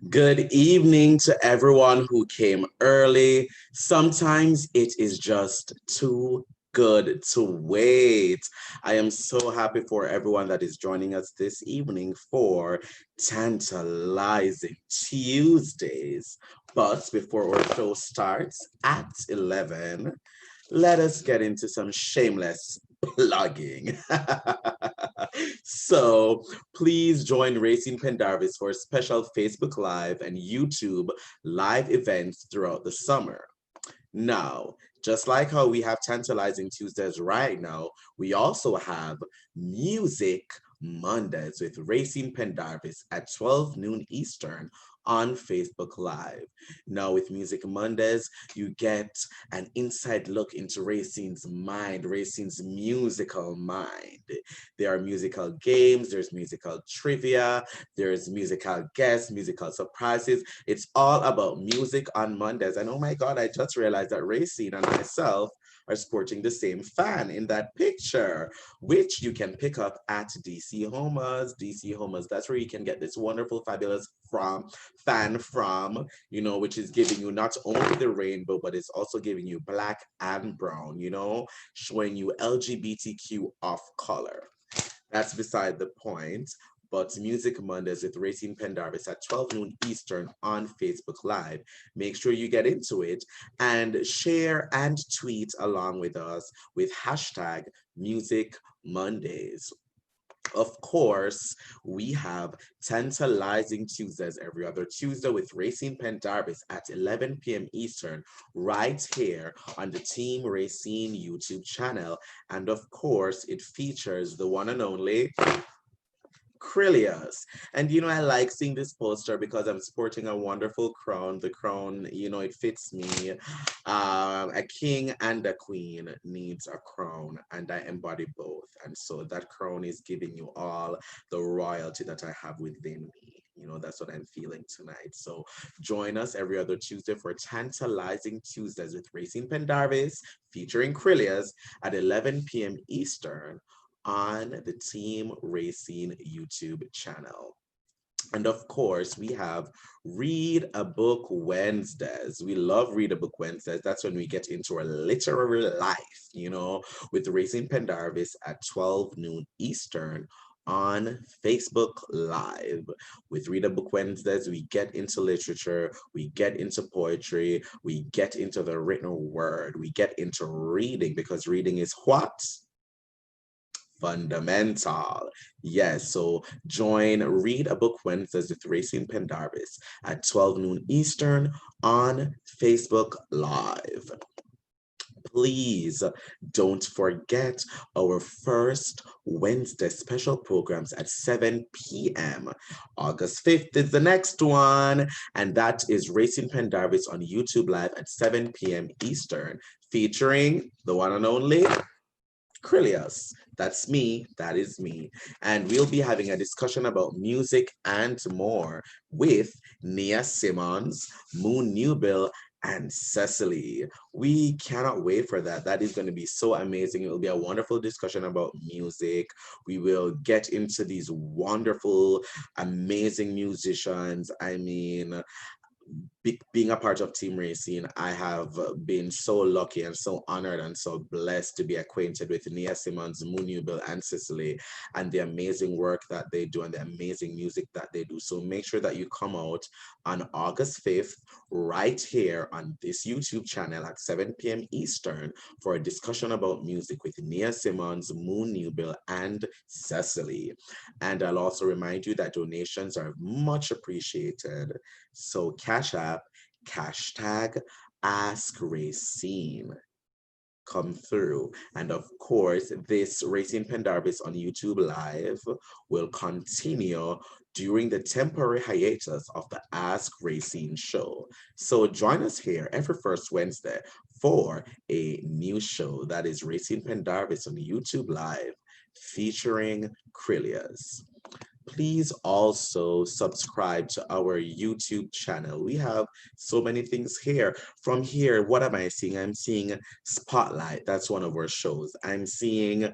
Good evening to everyone who came early. Sometimes it is just too good to wait. I am so happy for everyone that is joining us this evening for Tantalizing Tuesdays. But before our show starts at 11, let us get into some shameless plugging. So please join Rayceen Pendarvis for special Facebook Live and YouTube live events throughout the summer. Now, just like how we have Tantalizing Tuesdays right now, we also have Music Mondays with Rayceen Pendarvis at 12 noon Eastern on Facebook Live. Now, with Music Mondays, you get an inside look into Rayceen's mind, Rayceen's musical mind. There are musical games, there's musical trivia, there's musical guests, musical surprises. It's all about music on Mondays. And oh my God, I just realized that Rayceen and myself are sporting the same fan in that picture, which you can pick up at DC Homers. DC Homers, that's where you can get this wonderful, fabulous fan from, which is giving you not only the rainbow, but it's also giving you black and brown, showing you LGBTQ off color. That's beside the point. But Music Mondays with Rayceen Pendarvis at 12 noon Eastern on Facebook Live. Make sure you get into it and share and tweet along with us with hashtag Music Mondays. Of course, we have Tantalizing Tuesdays every other Tuesday with Rayceen Pendarvis at 11 p.m. Eastern, right here on the Team Rayceen YouTube channel. And of course, it features the one and only Krylios. And I like seeing this poster because I'm sporting a wonderful crown. The crown, it fits me. A king and a queen needs a crown, and I embody both. And so that crown is giving you all the royalty that I have within me. That's what I'm feeling tonight. So join us every other Tuesday for Tantalizing Tuesdays with Rayceen Pendarvis featuring Krylios at 11 p.m. Eastern on the Team Rayceen YouTube channel. And of course, we have Read a Book Wednesdays. We love Read a Book Wednesdays. That's when we get into our literary life, with Rayceen Pendarvis at 12 noon Eastern on Facebook Live. With Read a Book Wednesdays, we get into literature, we get into poetry, we get into the written word, we get into reading because reading is what? Fundamental. Yes, so join Read a Book Wednesdays with Rayceen Pendarvis at 12 noon Eastern on Facebook Live. Please don't forget our first Wednesday special programs at 7 p.m. August 5th is the next one, and that is Rayceen Pendarvis on YouTube Live at 7 p.m. Eastern, featuring the one and only Krylios. That's me. That is me. And we'll be having a discussion about music and more with Nia Simmons, Moon Newbill, and Cecily. We cannot wait for that. That is going to be so amazing. It will be a wonderful discussion about music. We will get into these wonderful, amazing musicians. I mean, being a part of Team Rayceen, I have been so lucky and so honored and so blessed to be acquainted with Nia Simmons, Munubel, and Cicely, and the amazing work that they do and the amazing music that they do. So make sure that you come out on August 5th, right here on this YouTube channel at 7 p.m. Eastern for a discussion about music with Nia Simmons, Moon Newbill, and Cecily. And I'll also remind you that donations are much appreciated. So Cash App, hashtag Ask Rayceen come through. And of course, this Rayceen Pendarvis on YouTube Live will continue during the temporary hiatus of the Ask Rayceen show. So join us here every first Wednesday for a new show that is Rayceen Pendarvis on YouTube Live featuring Krylios. Please also subscribe to our YouTube channel. We have so many things here. From here, what am I seeing? I'm seeing Spotlight. That's one of our shows. I'm seeing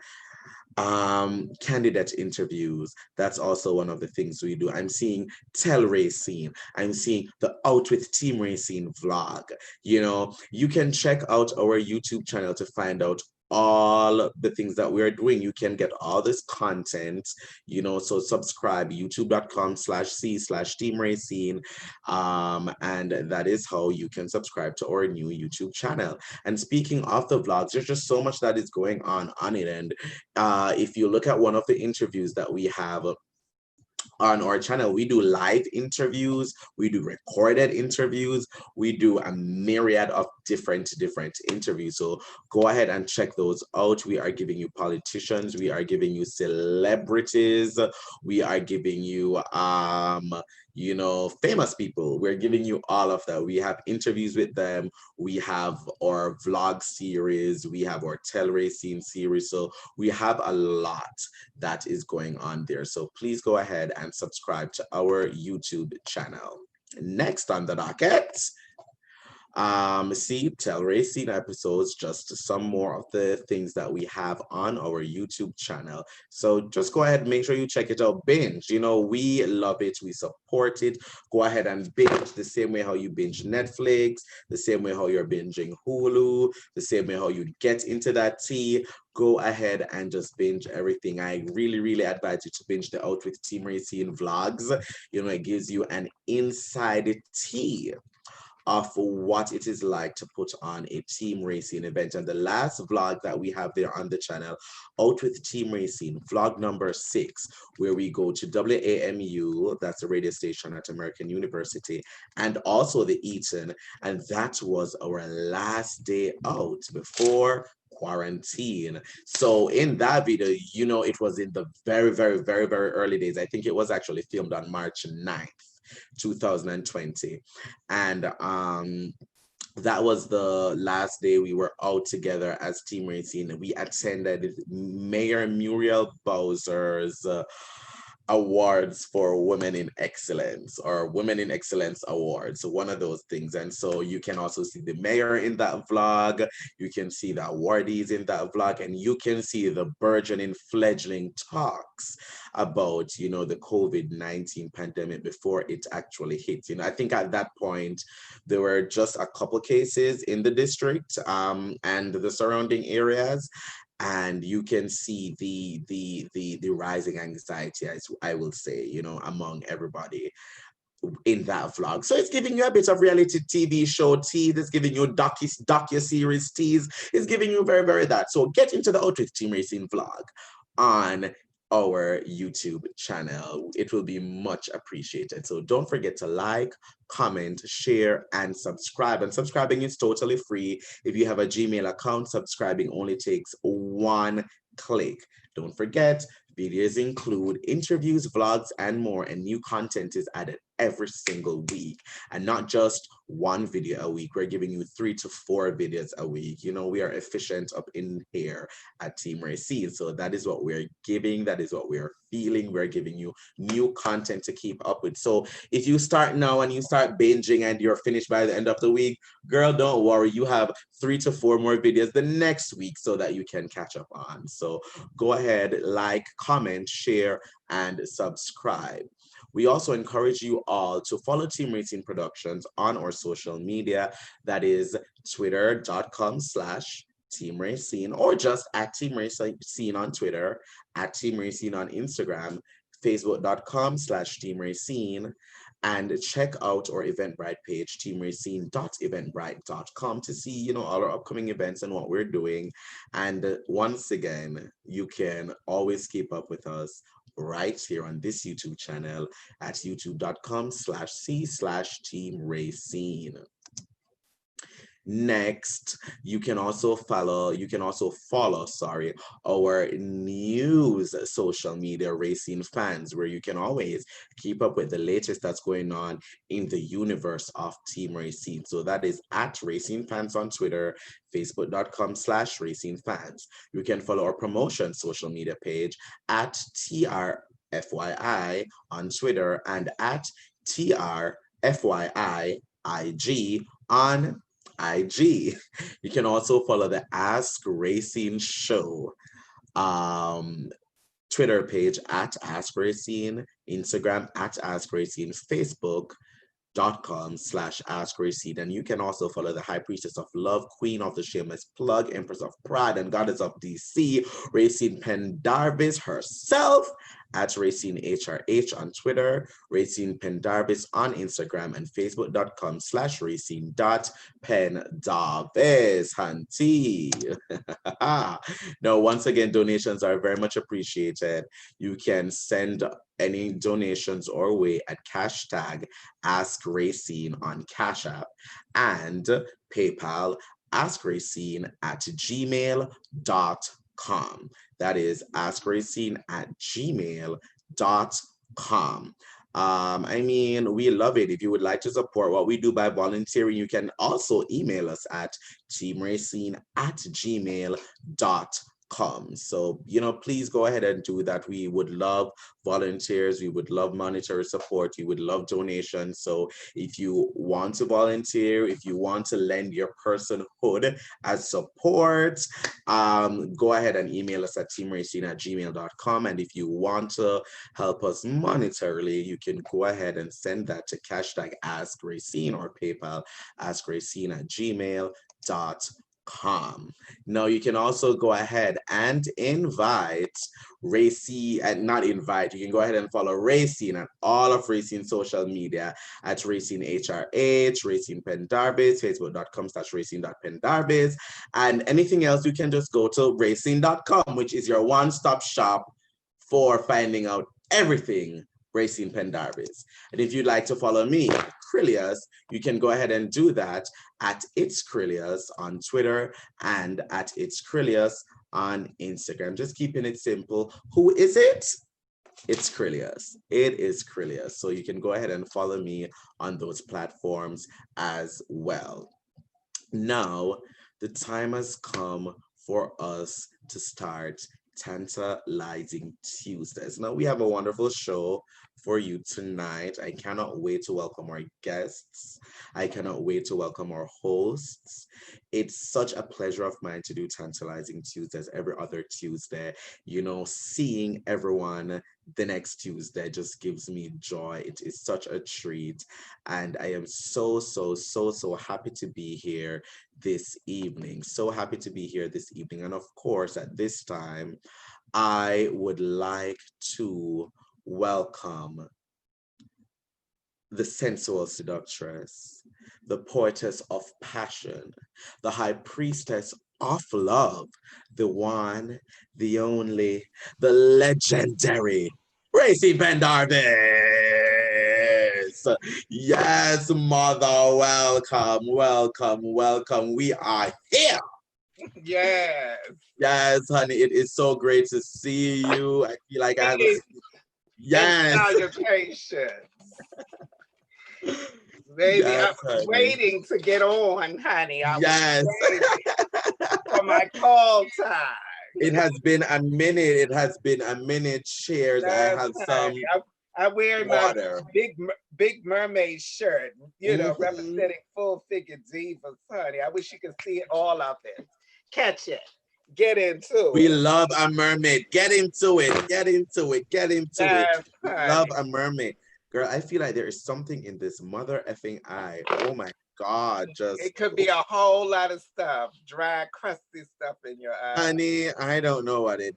Candidate interviews. That's also one of the things we do. I'm seeing Tell Rayceen. I'm seeing the Out with Team Rayceen vlog. You know, you can check out our YouTube channel to find out all the things that we're doing. You can get all this content, you know, so subscribe youtube.com/c/team Rayceen. And that is how you can subscribe to our new YouTube channel. And speaking of the vlogs, there's just so much that is going on it. And if you look at one of the interviews that we have on our channel, we do live interviews, we do recorded interviews, we do a myriad of different interviews. So go ahead and check those out. We are giving you politicians, we are giving you celebrities, we are giving you you know, famous people. We're giving you all of that. We have interviews with them, we have our vlog series, we have our Tell Rayceen series. So we have a lot that is going on there. So please go ahead and subscribe to our YouTube channel. Next on the docket, see Tell Rayceen episodes, just some more of the things that we have on our YouTube channel. So just go ahead and make sure you check it out. Binge, you know, we love it, we support it. Go ahead and binge the same way how you binge Netflix, the same way how you're binging Hulu, the same way how you get into that tea. Go ahead and just binge everything. I really advise you to binge the Out with Team Rayceen vlogs. You know, it gives you an inside tea of what it is like to put on a Team Rayceen event. And the last vlog that we have there on the channel, Out with Team Rayceen, vlog number 6, where we go to WAMU, that's a radio station at American University, and also the Eaton. And that was our last day out before quarantine. So in that video, you know, it was in the very early days. I think it was actually filmed on March 9th. 2020, and that was the last day we were out together as Team Rayceen. We attended Mayor Muriel Bowser's awards for Women in Excellence, or Women in Excellence Awards, so one of those things. And so you can also see the mayor in that vlog, you can see the awardees in that vlog, and you can see the burgeoning fledgling talks about, you know, the COVID-19 pandemic before it actually hit. You know, I think at that point there were just a couple cases in the district and the surrounding areas, and you can see the rising anxiety, as I will say, you know, among everybody in that vlog. So it's giving you a bit of reality TV show tease, it's giving you docu-series tease, it's giving you very that. So get into the Out with Team Rayceen vlog on our YouTube channel. It will be much appreciated. So don't forget to like, comment, share, and subscribe. And subscribing is totally free. If you have a Gmail account, subscribing only takes 1 click. Don't forget, videos include interviews, vlogs, and more, and new content is added every single week, and not just 1 video a week. We're giving you 3 to 4 videos a week. You know, we are efficient up in here at Team Rayceen. So that is what we're giving, that is what we're feeling. We're giving you new content to keep up with. So if you start now and you start binging and you're finished by the end of the week, girl, don't worry, you have 3 to 4 more videos the next week so that you can catch up on. So go ahead, like, comment, share, and subscribe. We also encourage you all to follow Team Rayceen Productions on our social media. That is twitter.com/Team Rayceen, or just at Team Rayceen on Twitter, at Team Rayceen on Instagram, facebook.com/Team Rayceen, and check out our Eventbrite page, teamrayceen.eventbrite.com, to see, you know, all our upcoming events and what we're doing. And once again, you can always keep up with us right here on this YouTube channel at youtube.com/c/Team Rayceen. Next, you can also follow our news social media, Rayceen Fans, where you can always keep up with the latest that's going on in the universe of Team Rayceen. So that is at Rayceen Fans on Twitter, facebook.com/Rayceen Fans. You can follow our promotion social media page at TRFYI on Twitter, and at TRFYIIG on IG. You can also follow the Ask Rayceen Show Twitter page at Ask Rayceen, Instagram at Ask Rayceen, Facebook.com/Ask Rayceen. And you can also follow the High Priestess of Love, Queen of the Shameless Plug, Empress of Pride, and Goddess of DC, Rayceen Pendarvis herself, at Rayceen HRH on Twitter, Rayceen Pendarvis on Instagram, and Facebook.com/Rayceen.Pendarvis. Hunty. No, once again, donations are very much appreciated. You can send any donations our way at hashtag Ask Rayceen on Cash App and PayPal askrayceen@gmail.com. That is askrayceen@gmail.com. I mean, we love it. If you would like to support what we do by volunteering, you can also email us at teamrayceen@gmail.com. So, please go ahead and do that. We would love volunteers. We would love monetary support. We would love donations. So if you want to volunteer, if you want to lend your personhood as support, go ahead and email us at teamrayceen@gmail.com. And if you want to help us monetarily, you can go ahead and send that to hashtag Ask Rayceen or PayPal askrayceen@gmail.com. Now you can also go ahead and invite Rayceen, and not invite, you can go ahead and follow Rayceen on all of Rayceen's social media at Rayceen HRH, Rayceen Pendarvis, facebook.com/Rayceen.Pendarvis, and anything else you can just go to Rayceen.com, which is your one-stop shop for finding out everything Rayceen Pendarvis. And if you'd like to follow me, Krylios, you can go ahead and do that at It's Krylios on Twitter and at It's Krylios on Instagram. Just keeping it simple. Who is it? It's Krylios. It is Krylios. So you can go ahead and follow me on those platforms as well. Now, the time has come for us to start Tantalizing Tuesdays. Now, we have a wonderful show for you tonight. I cannot wait to welcome our guests. I cannot wait to welcome our hosts. It's such a pleasure of mine to do Tantalizing Tuesdays every other Tuesday. Seeing everyone the next Tuesday just gives me joy. It is such a treat. And I am so happy to be here this evening. So happy to be here this evening. And of course, at this time, I would like to welcome the sensual seductress, the poetess of passion, the high priestess of love, the one, the only, the legendary Rayceen Pendarvis. Yes, mother, welcome. We are here. Yes, honey, it is so great to see you. I feel like I haven't. Yes. Salutations. Baby, Yes, I was waiting to get on, honey. I yes. was waiting for my call time. It has been a minute. Cheers. Yes, I have honey. I wear water. my big mermaid shirt, representing full figure divas, honey. I wish you could see it all out there. Catch it. Get into We it. love a mermaid. Get into it. Yes, We love a mermaid. Girl, I feel like there is something in this mother effing eye. Oh my God. It could be a whole lot of stuff. Dry, crusty stuff in your eye. Honey, I don't know what it is.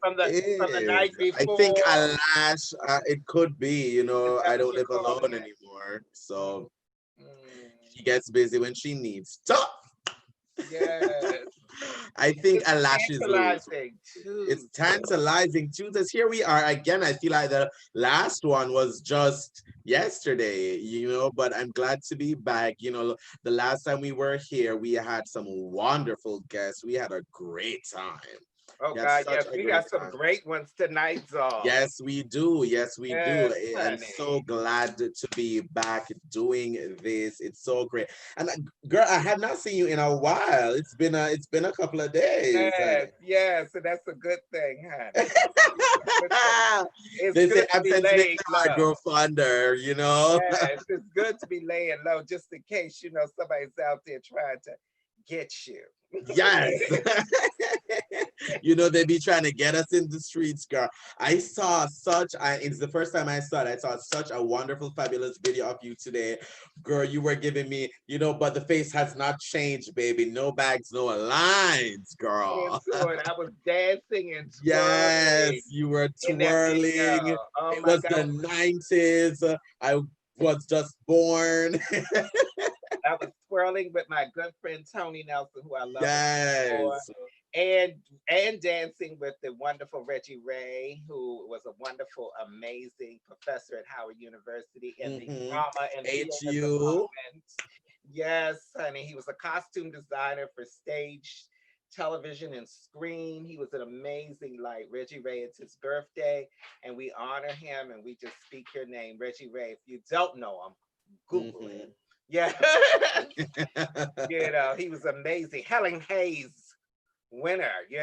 From the night before. I think a lash, it could be, I don't live alone anymore. So she gets busy when she needs to. Yes. I think a lash is Tantalizing Tuesdays. It's Tantalizing Tuesdays. Here we are again. I feel like the last one was just yesterday, but I'm glad to be back. The last time we were here, we had some wonderful guests. We had a great time. Oh God, yes, we got some great ones tonight, Zol. Yes, we do. Do. I'm so glad to be back doing this. It's so great. And girl, I have not seen you in a while. It's been a couple of days. Yes, and that's a good thing, honey. It's they good say to be laying low. Grow fonder, Yes, it's good to be laying low just in case somebody's out there trying to get you. Yes. You know, they be trying to get us in the streets, girl. It's the first time I saw it. I saw such a wonderful, fabulous video of you today. Girl, you were giving me, but the face has not changed, baby. No bags, no lines, girl. I was dancing and Yes, twirling you were in that twirling. video. Oh It my was the God. 90s. I was just born. I was twirling with my good friend Tony Nelson, who I love and adore, Yes. and dancing with the wonderful Reggie Ray, who was a wonderful, amazing professor at Howard University in the Mm-hmm. drama and theater HU. department. Yes, honey, he was a costume designer for stage, television, and screen. He was an amazing light. Reggie Ray, it's his birthday, and we honor him and we just speak your name, Reggie Ray. If you don't know him, Google Mm-hmm. it. Yeah. He was amazing. Helen Hayes winner, he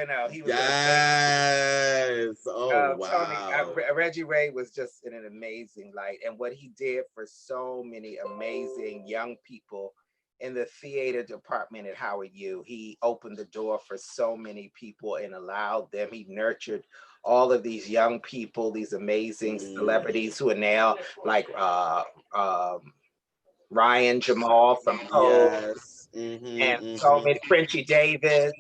was an amazing. Yes. Oh, Tony, wow. Reggie Ray was just in an amazing light, and what he did for so many amazing young people in the theater department at Howard U. He opened the door for so many people and allowed them. He nurtured all of these young people, these amazing celebrities who are now like Ryan Jamal from Poe, Yes. Mm-hmm, and so mm-hmm. many Frenchie Davis,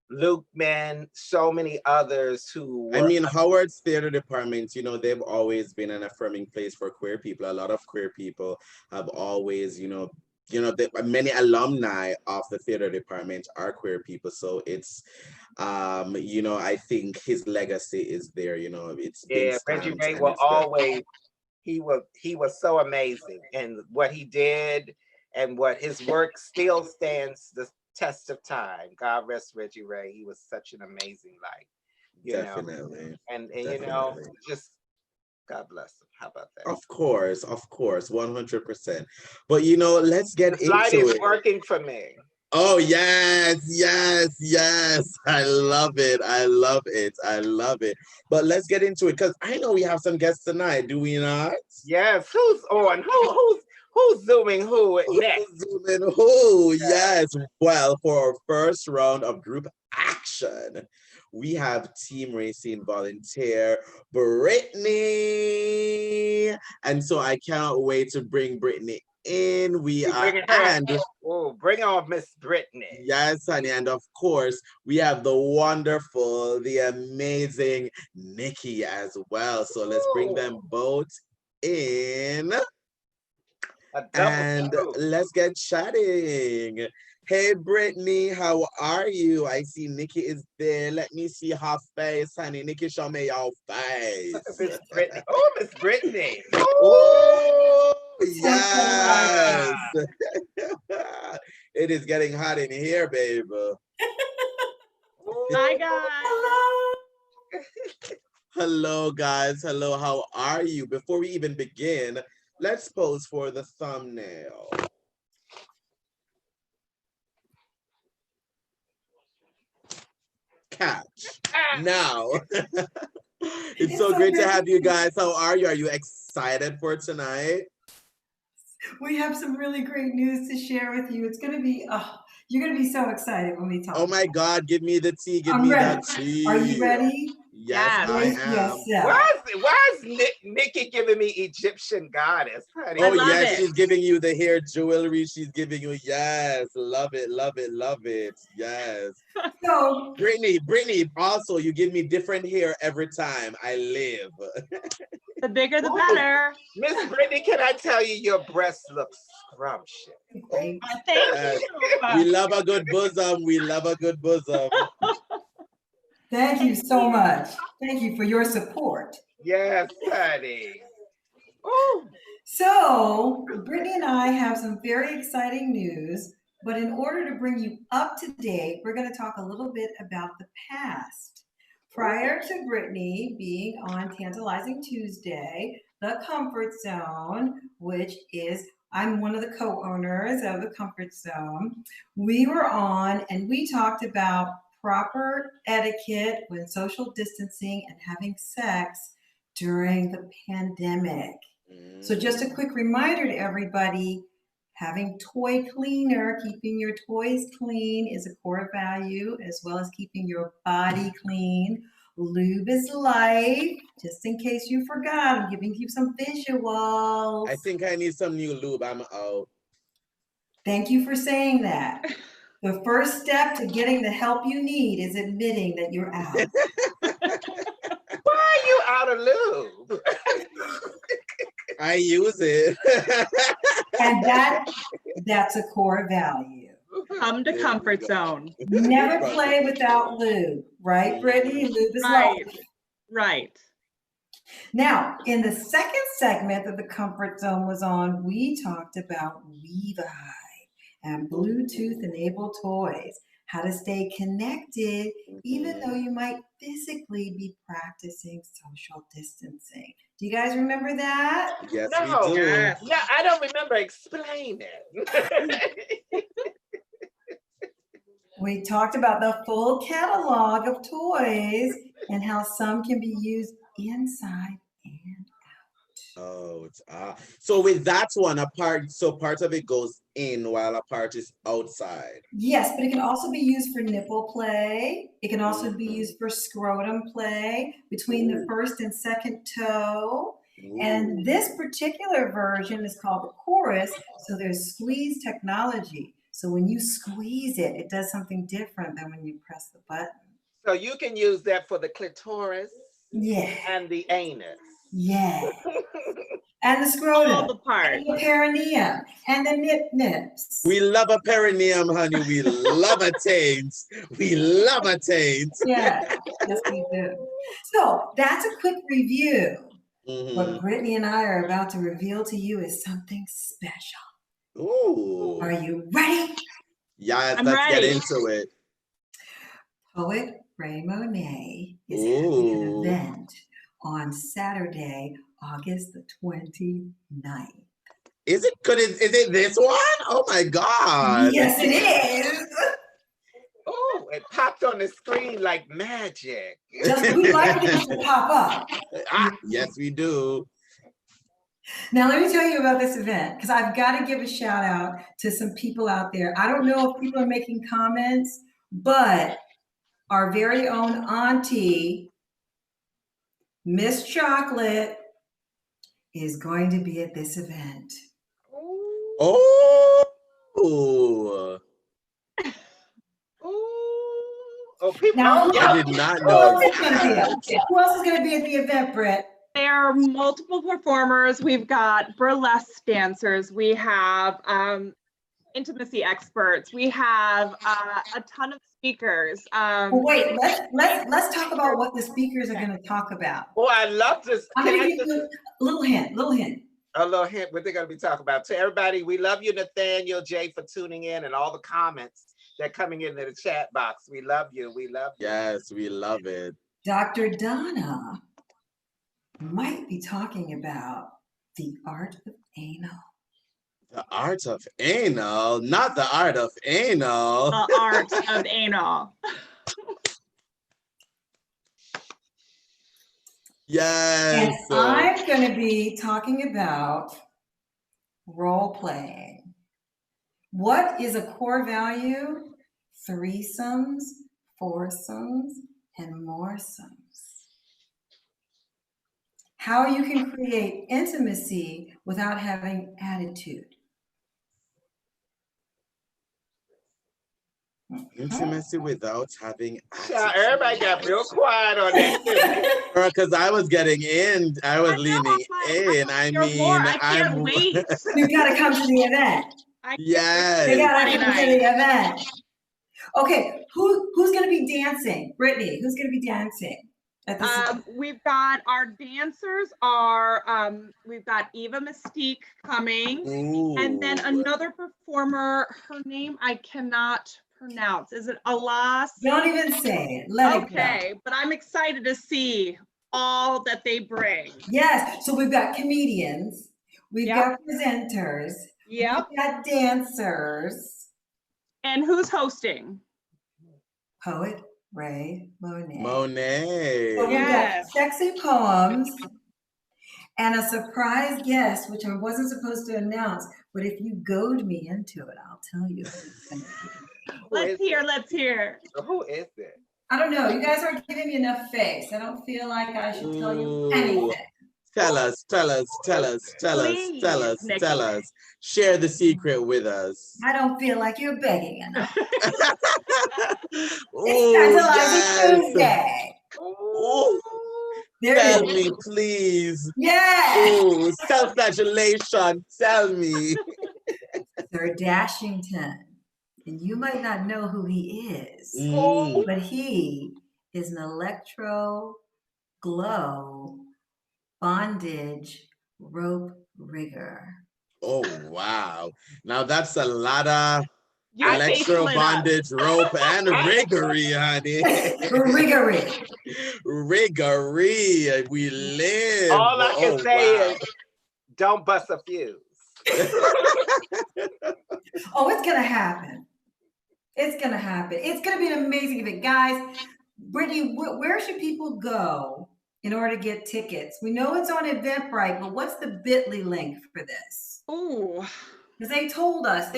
Luke Men, so many others who I were. mean, Howard's theater department, they've always been an affirming place for queer people. A lot of queer people have always, many alumni of the theater department are queer people. So it's, I think his legacy is there. It's been Yeah, Reggie stamped Ray and will it's there. always. He was so amazing, and what he did and what his work still stands the test of time. God rest Reggie Ray. He was such an amazing light, you know, Definitely. and Definitely. just God bless him. How about that? Of course, 100%. But let's get This light into is it. working for me. Oh, yes, yes, yes. I love it. I love it. I love it. But let's get into it because I know we have some guests tonight, do we not? Yes, who's on? Who's zooming who next? Who's zooming who? Yes. Well, for our first round of group action, we have Team Rayceen volunteer Brittany. And so I cannot wait to bring Brittany in. We You are, bringing her? and Oh, bring on Miss Brittany. yes, honey. And of course, we have the wonderful, the amazing Niqui as well. So let's bring them Ooh, both in a double and trouble. let's get chatting. Hey, Brittany, how are you? I see Niqui is there. Let me see her face, honey. Niqui, show me your face. Miss Brittany. Oh, Miss Brittany. Oh, Ah, yes. It is getting hot in here, babe. Hi guys. Hello, guys. Hello, how are you? Before we even begin, let's pose for the thumbnail. Catch. Now, it's so great to have you guys. How are you? Are you excited for tonight? We have some really great news to share with you. It's going to be, you're going to be so excited when we talk. Oh my God, give me the tea. Give I'm me ready. the tea. Are you ready? Yes, I am. Why is Niqui giving me Egyptian goddess, honey? Oh, yes, she's giving you the hair jewelry. She's giving you, yes, love it, love it, love it. Yes. So, Brittany, also, you give me different hair every time I live. The bigger, the better. Miss Brittany, can I tell you, your breasts look scrumptious. great. Thank you. We love a good bosom. We love a good bosom. Thank you so much. Thank you for your support. Yes, honey. Ooh. So, Brittany and I have some very exciting news, but in order to bring you up to date, we're going to talk a little bit about the past. Prior to Brittany being on Tantalizing Tuesday, The Comfort Zone, which is, I'm one of the co-owners of The Comfort Zone, we were on and we talked about proper etiquette when social distancing and having sex during the pandemic. So just a quick reminder to everybody, Having toy cleaner, keeping your toys clean is a core value, as well as keeping your body clean. Lube is life. Just in case you forgot, I'm giving you some visuals. I think I need some new lube. I'm out. Thank you for saying that. The first step to getting the help you need is admitting that you're out. Why are you out of lube? I use it. And that's a core value. Come to comfort zone. Never play without lube, right, Brittany? Lube is life. Right. Now, in the second segment that the comfort zone was on, we talked about Levi and Bluetooth-enabled toys, how to stay connected even though you might physically be practicing social distancing. Do you guys remember that? Yes, No. we do. Yeah, I don't remember. Explain it. We talked about the full catalog of toys and how some can be used inside and Oh, it's so with that one, part of it goes in while a part is outside. yes, but it can also be used for nipple play. It can also be used for scrotum play between the first and second toe. And this particular version is called the chorus. So there's squeeze technology. So when you squeeze it, it does something different than when you press the button. So you can use that for the clitoris and the anus. Yeah. And the scrotum. All the parts. And the perineum. And the nips. We love a perineum, honey. We love a taint. We love a taint. Yeah, yes we do. So that's a quick review. What Brittany and I are about to reveal to you is something special. Ooh. Are you ready? Yes, I'm let's get ready. into it. Poet Ray Monet is having an event on Saturday, August the 29th. Is it this one? Oh my God. Yes, it is. Oh, it popped on the screen like magic. Just, we like things to pop up. Yes, we do. Now, let me tell you about this event, because I've got to give a shout out to some people out there. I don't know if people are making comments, but our very own auntie, Miss Chocolate, is going to be at this event. Oh. Now, I did not know. Who else is going to be at the event, Britt? There are multiple performers. We've got burlesque dancers. We have intimacy experts. We have a ton of speakers. Wait, let's talk about what the speakers are going to talk about. Oh, I love this. I'm going to give you a little hint. A little hint what they're going to be talking about. To everybody, we love you, Nathaniel J, for tuning in and all the comments that are coming into the chat box. We love you. We love you. Yes, we love it. Dr. Donna might be talking about the art of anal. The art of anal, not the art of anal. The art of anal. Yes. And I'm going to be talking about role playing. What is a core value? Threesomes, foursomes, and moresomes. How you can create intimacy without having attitude. Intimacy without having attitude. Yeah, everybody got real quiet on that. Because I was getting in, I was leaning in. I can't wait. You gotta come to the event. Yes. You gotta come to the event. Okay, who's gonna be dancing? Brittany, who's gonna be dancing? We've got our dancers we've got Eva Mystique coming. Ooh. And then another performer, her name I cannot pronounce. Is it Alas? Don't even say it. Let it go. But I'm excited to see all that they bring. Yes, so we've got comedians, we've got presenters, we've got dancers. And who's hosting? Poet Ray Monet. Monet. So we've got sexy poems, and a surprise guest, which I wasn't supposed to announce, but if you goad me into it, I'll tell you who it's going to be. Let's hear. Who is it? I don't know. You guys aren't giving me enough face. I don't feel like I should tell you anything. Tell us, Nikki. Share the secret with us. I don't feel like you're begging enough. It's Tantalizing Tuesday. Ooh. Tell me, please. Yes. Ooh, self-flagellation. Tell me. Sir Dashington. And you might not know who he is, but he is an electro glow bondage rope rigger. Oh, wow. Now that's a lot of electro bondage rope and riggery, honey. Riggery. We live. All I can say is don't bust a fuse. Oh, it's going to happen. It's going to happen. It's going to be an amazing event. Guys, Brittany, where should people go in order to get tickets? We know it's on Eventbrite, but what's the bit.ly link for this? Oh, because they told us.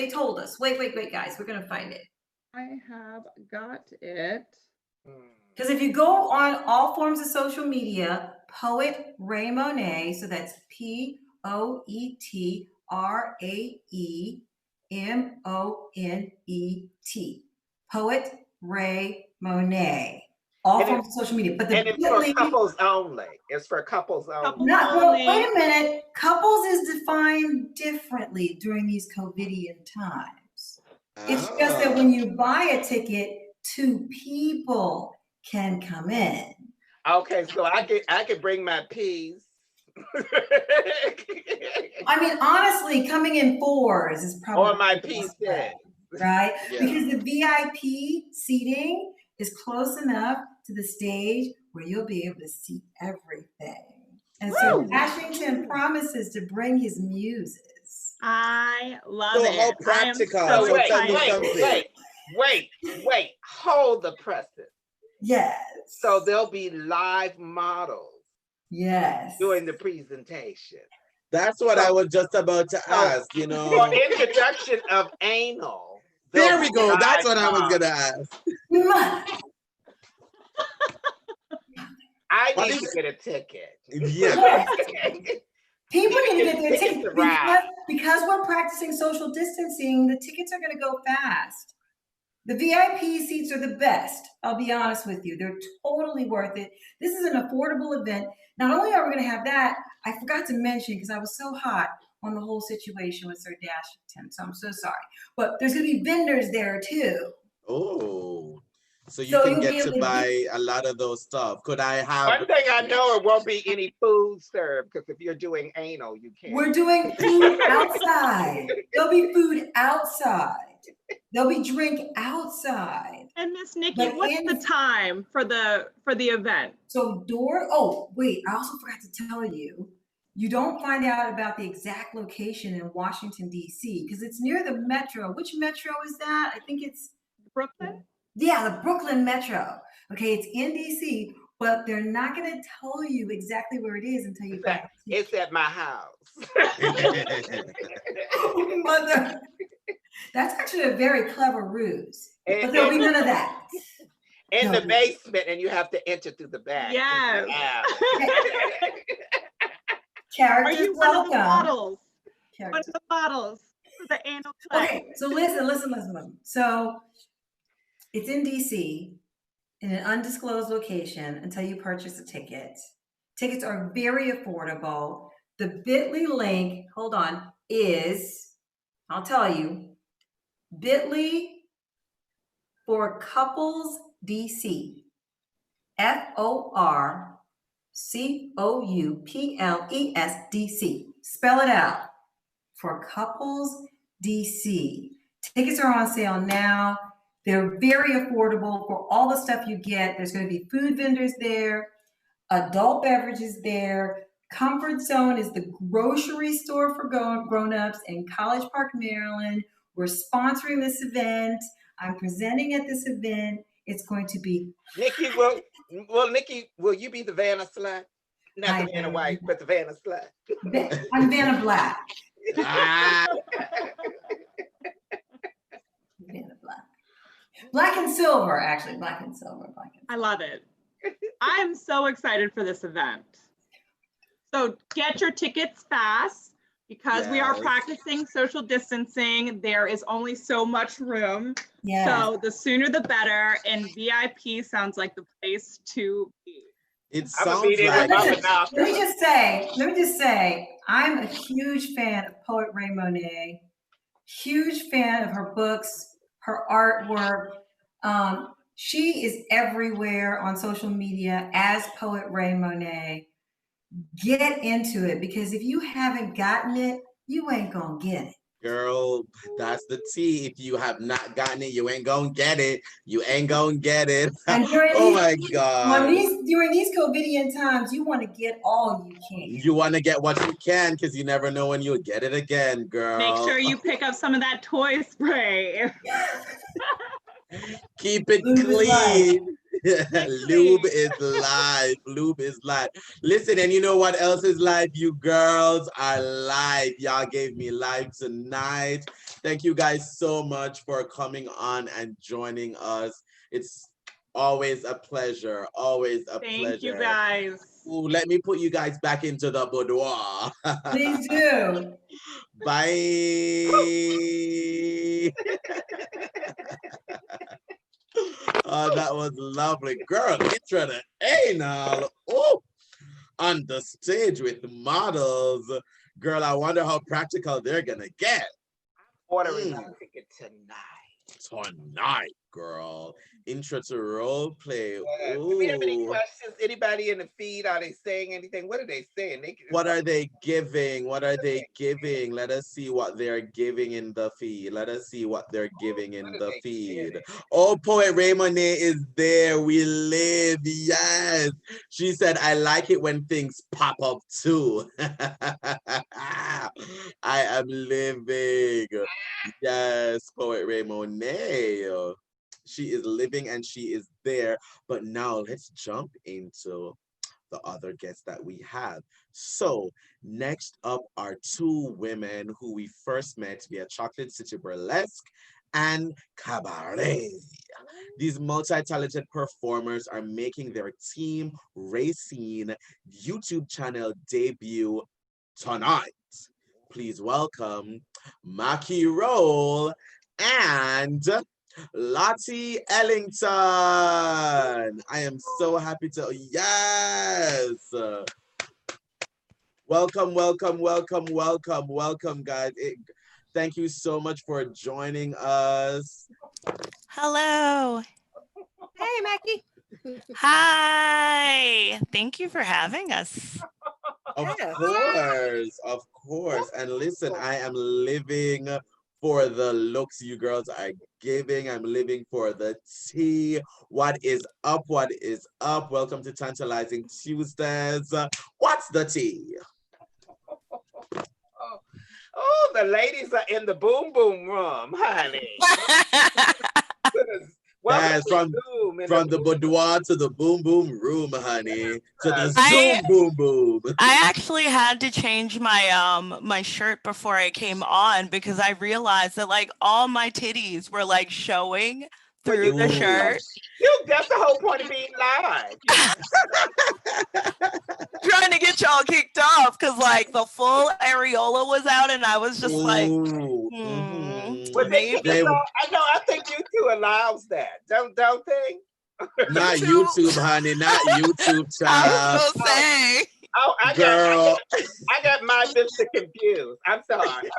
Wait, guys, we're going to find it. I have got it. Because if you go on all forms of social media, Poet Ray Monet, so that's PoetRayMonet, Poet Ray Monet. All forms of social media, but it's for couples only. It's for couples only. Wait a minute. Couples is defined differently during these COVIDian times. It's just that when you buy a ticket, 2 people can come in. Okay, so I could bring my peas. I mean, honestly, coming in 4s is probably or my peas dead, right? Yeah. Because the VIP seating is close enough to the stage where you'll be able to see everything. And so Washington promises to bring his muses. I love it. How practical. So wait. Hold the presses. Yes. So there'll be live models. Yes. Doing the presentation. That's what I was just about to ask, you know. For introduction of anal. There we go. That's what I was going to ask. I need to get a ticket. Yeah. People need to get their tickets because we're practicing social distancing. The tickets are going to go fast. The VIP seats are the best. I'll be honest with you. They're totally worth it. This is an affordable event. Not only are we going to have that, I forgot to mention because I was so hot on the whole situation with Sir Dashington, so I'm so sorry. But there's going to be vendors there too. Oh. So you can get to buy a lot of those stuff. Could I have... One thing I know, it won't be any food served, because if you're doing anal, you can't. We're doing food outside. There'll be food outside. There'll be drink outside. And Miss Nikki, what's the time for the event? So I also forgot to tell you, you don't find out about the exact location in Washington, D.C., because it's near the metro. Which metro is that? I think it's... Brooklyn? Yeah, the Brooklyn Metro. Okay, it's in DC, but they're not going to tell you exactly where it is until you buy it. It's at my house. Mother, that's actually a very clever ruse. But there'll be none of that. In the basement, and you have to enter through the back. Yes. Characters, are you one of the models? One of the models for the anal play. Okay, so listen. So it's in DC in an undisclosed location until you purchase a ticket. Tickets are very affordable. The bit.ly link, hold on, is, I'll tell you, bit.ly for couples DC. FORCOUPLES DC. Spell it out. For couples DC. Tickets are on sale now. They're very affordable for all the stuff you get. There's going to be food vendors there, adult beverages there. Comfort Zone is the grocery store for grown-ups in College Park, Maryland. We're sponsoring this event. I'm presenting at this event. It's going to be... Nikki, will you be the Vanna Slack? Not the Vanna White, but the Vanna Slut. I'm Vanna Black. Ah, Vanna Black. Black and silver, actually. Black and silver. I love it. I am so excited for this event. So get your tickets fast because we are Yes. practicing social distancing. There is only so much room. Yeah. So the sooner the better. And VIP sounds like the place to be. it I'm gonna sounds be there like with my it. binoculars. Let me just say, I'm a huge fan of Poet Ray Monet, huge fan of her books, her artwork. She is everywhere on social media as Poet Ray Monet. Get into it because if you haven't gotten it, you ain't gonna get it. Girl, that's the tea. If you have not gotten it, you ain't gonna get it. You ain't gonna get it. And during Oh my God. during these COVIDian times, you want to get all you can. You want to get what you can because you never know when you'll get it again, girl. Make sure you pick up some of that toy spray. Keep it Lube is clean. Lube clean. is life. Lube is life. Listen, and you know what else is life? You girls are life. Y'all gave me life tonight. Thank you guys so much for coming on and joining us. It's always a pleasure. Always a pleasure. Thank you guys. Ooh, let me put you guys back into the boudoir. Please do. Bye. Oh, that was lovely. Girl, intro to anal. Oh, on the stage with models. Girl, I wonder how practical they're gonna get. Ordering my ticket tonight. Tonight, girl. Intro to role play. Do we have any Ooh. questions? Anybody in the feed? Are they saying anything? What are they saying? What are they giving? What are they giving? Let us see what they're giving in the feed. Let us see what they're giving in the feed. Oh, Poet Raymond is there. We live. Yes. She said, I like it when things pop up too. I am living. Yes, Poet Raymond. She is living and she is there. But now let's jump into the other guests that we have. So next up are two women who we first met via Chocolate City Burlesque and Cabaret. These multi-talented performers are making their Team Rayceen YouTube channel debut tonight. Please welcome Maki Roll and Lottie Ellington. I am so happy to, yes. Welcome, welcome, welcome, welcome, welcome, guys. Thank you so much for joining us. Hello. Hey, Maki. Hi. Thank you for having us. Of course. And listen, I am living for the looks you girls are giving. I'm living for the tea. What is up? What is up? Welcome to Tantalizing Tuesdays. What's the tea? Oh, the ladies are in the boom boom room, honey. Yes, from the boudoir to the boom boom room, honey. To the Zoom boom boom. I actually had to change my my shirt before I came on because I realized that like all my titties were like showing through the shirt. That's the whole point of being live. Trying to get y'all kicked off because like the full areola was out and I was just like, Well, I think YouTube allows that. Don't they? Not YouTube, honey. Not YouTube, child. I was gonna say. Oh, I got my Mr. confused. I'm sorry.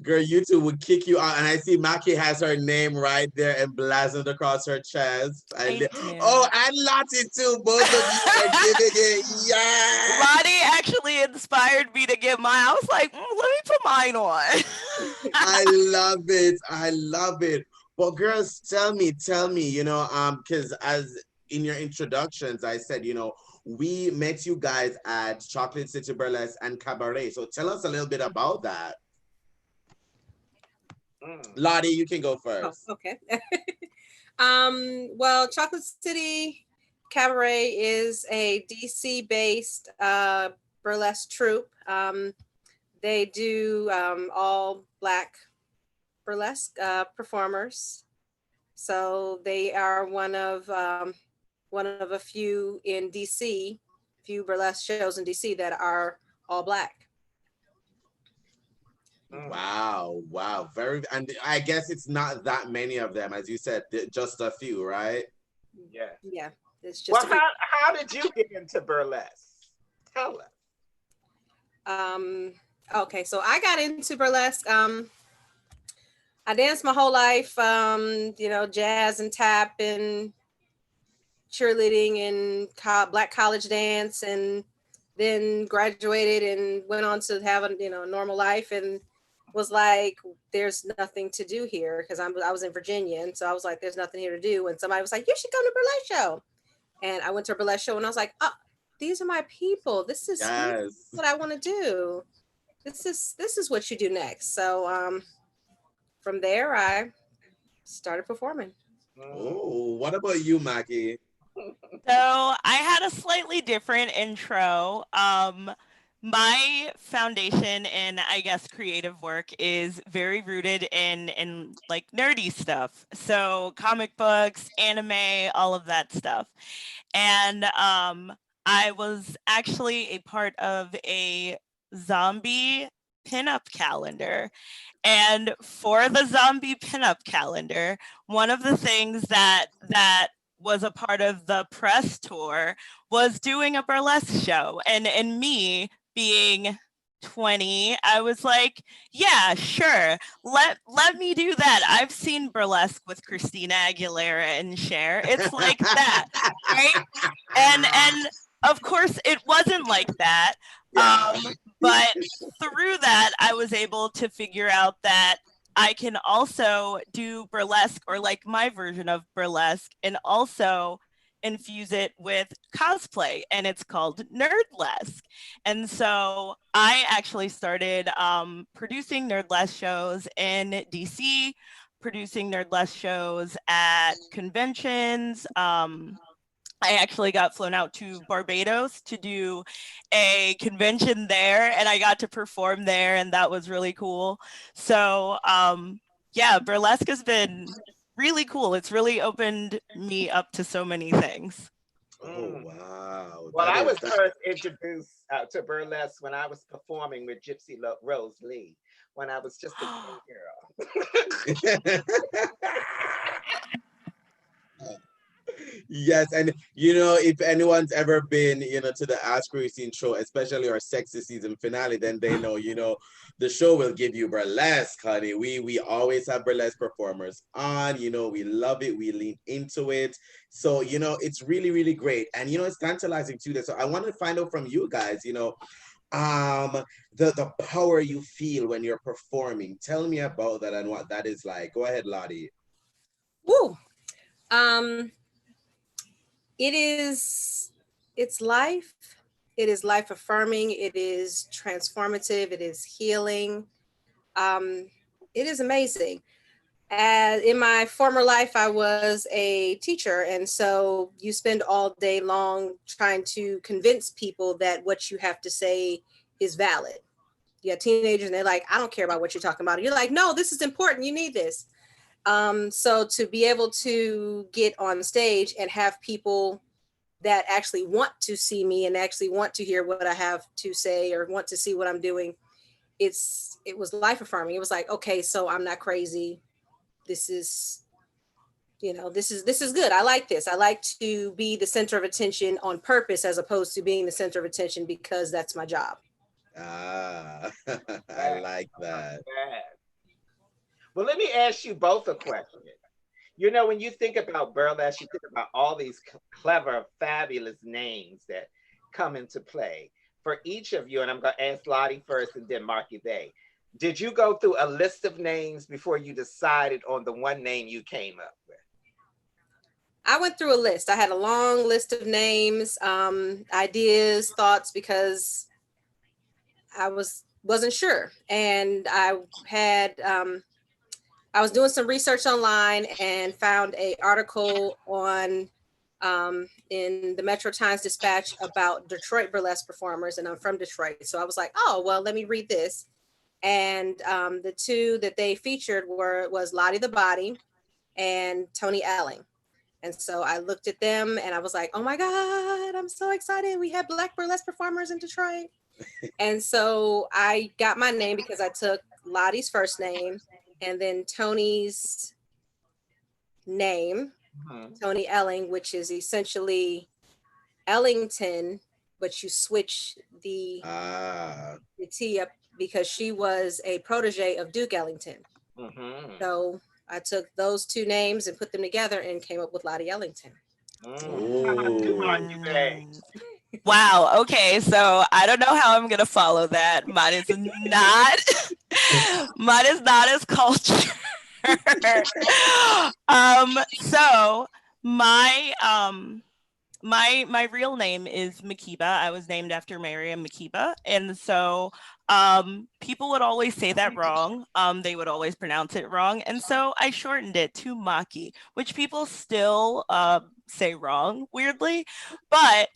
Girl, YouTube would kick you out. And I see Maki has her name right there emblazoned across her chest. Oh, and Lottie too. Both of you are giving it. Yeah. Lottie actually inspired me to get mine. I was like, let me put mine on. I love it. I love it. But girls, tell me, you know, because as in your introductions, I said, you know, we met you guys at Chocolate City Burlesque and Cabaret. So tell us a little bit about that. Lottie, you can go first. Oh, okay. Well, Chocolate City Cabaret is a DC-based burlesque troupe. They do all Black burlesque performers. So they are one of a few in DC, few burlesque shows in DC that are all Black. Wow, wow, and I guess it's not that many of them, as you said, just a few, right? Yeah. Yeah, it's just. Well, how did you get into burlesque? Tell us. Okay, so I got into burlesque. I danced my whole life, jazz and tap and cheerleading and Black college dance, and then graduated and went on to have a normal life, and was like, there's nothing to do here, because I was in Virginia, and so I was like, there's nothing here to do. And somebody was like, you should come to a burlesque show. And I went to a burlesque show, and I was like, oh, these are my people. This is what I want to do. This is what you do next. So from there, I started performing. Oh, what about you, Maki? So I had a slightly different intro. My foundation in, I guess, creative work is very rooted in like nerdy stuff. So comic books, anime, all of that stuff. And I was actually a part of a zombie pinup calendar. And for the zombie pinup calendar, one of the things that was a part of the press tour was doing a burlesque show. And me being 20, I was like, yeah, sure, let me do that. I've seen burlesque with Christina Aguilera and Cher. It's like that, right? And of course it wasn't like that. But through that, I was able to figure out that I can also do burlesque, or like my version of burlesque, and also infuse it with cosplay, and it's called Nerdlesque. And so I actually started producing Nerdlesque shows in DC, producing Nerdlesque shows at conventions. I actually got flown out to Barbados to do a convention there, and I got to perform there, and that was really cool. So yeah, burlesque has been really cool. It's really opened me up to so many things. Oh, wow. Well, I was first introduced to burlesque when I was performing with Gypsy Rose Lee, when I was just a young girl. Yes, and if anyone's ever been, to the Ask Rayceen show, especially our sexy season finale, then they know, the show will give you burlesque, honey. We always have burlesque performers on, we love it, we lean into it. So, it's really, really great. And, it's tantalizing too. So I want to find out from you guys, the power you feel when you're performing. Tell me about that and what that is like. Go ahead, Lottie. Woo. It's life. It is life affirming. It is transformative. It is healing. It is amazing. In my former life, I was a teacher. And so you spend all day long trying to convince people that what you have to say is valid. You have teenagers and they're like, I don't care about what you're talking about. And you're like, no, this is important. You need this. So to be able to get on stage and have people that actually want to see me and actually want to hear what I have to say or want to see what I'm doing, it was life affirming. It was like, okay, so I'm not crazy. This is good. I like this. I like to be the center of attention on purpose, as opposed to being the center of attention because that's my job. I like that. Well, let me ask you both a question. When you think about burlesque, you think about all these clever, fabulous names that come into play. For each of you, and I'm going to ask Lottie first and then Maki Bay, did you go through a list of names before you decided on the one name you came up with? I went through a list. I had a long list of names, ideas, thoughts, because I wasn't sure. And I was doing some research online and found an article on in the Metro Times Dispatch about Detroit burlesque performers, and I'm from Detroit. So I was like, oh, well, let me read this. And the two that they featured was Lottie the Body and Tony Elling. And so I looked at them and I was like, oh my God, I'm so excited. We have Black burlesque performers in Detroit. And so I got my name because I took Lottie's first name and then Tony's name, Tony Elling, which is essentially Ellington, but you switch the T up because she was a protege of Duke Ellington. So I took those two names and put them together and came up with Lottie Ellington. Come on, you guys. Wow. Okay. So I don't know how I'm gonna follow that. Mine is not as cultured. So my real name is Makiba. I was named after Miriam Makeba. And so people would always say that wrong. They would always pronounce it wrong. And so I shortened it to Maki, which people still say wrong, weirdly. But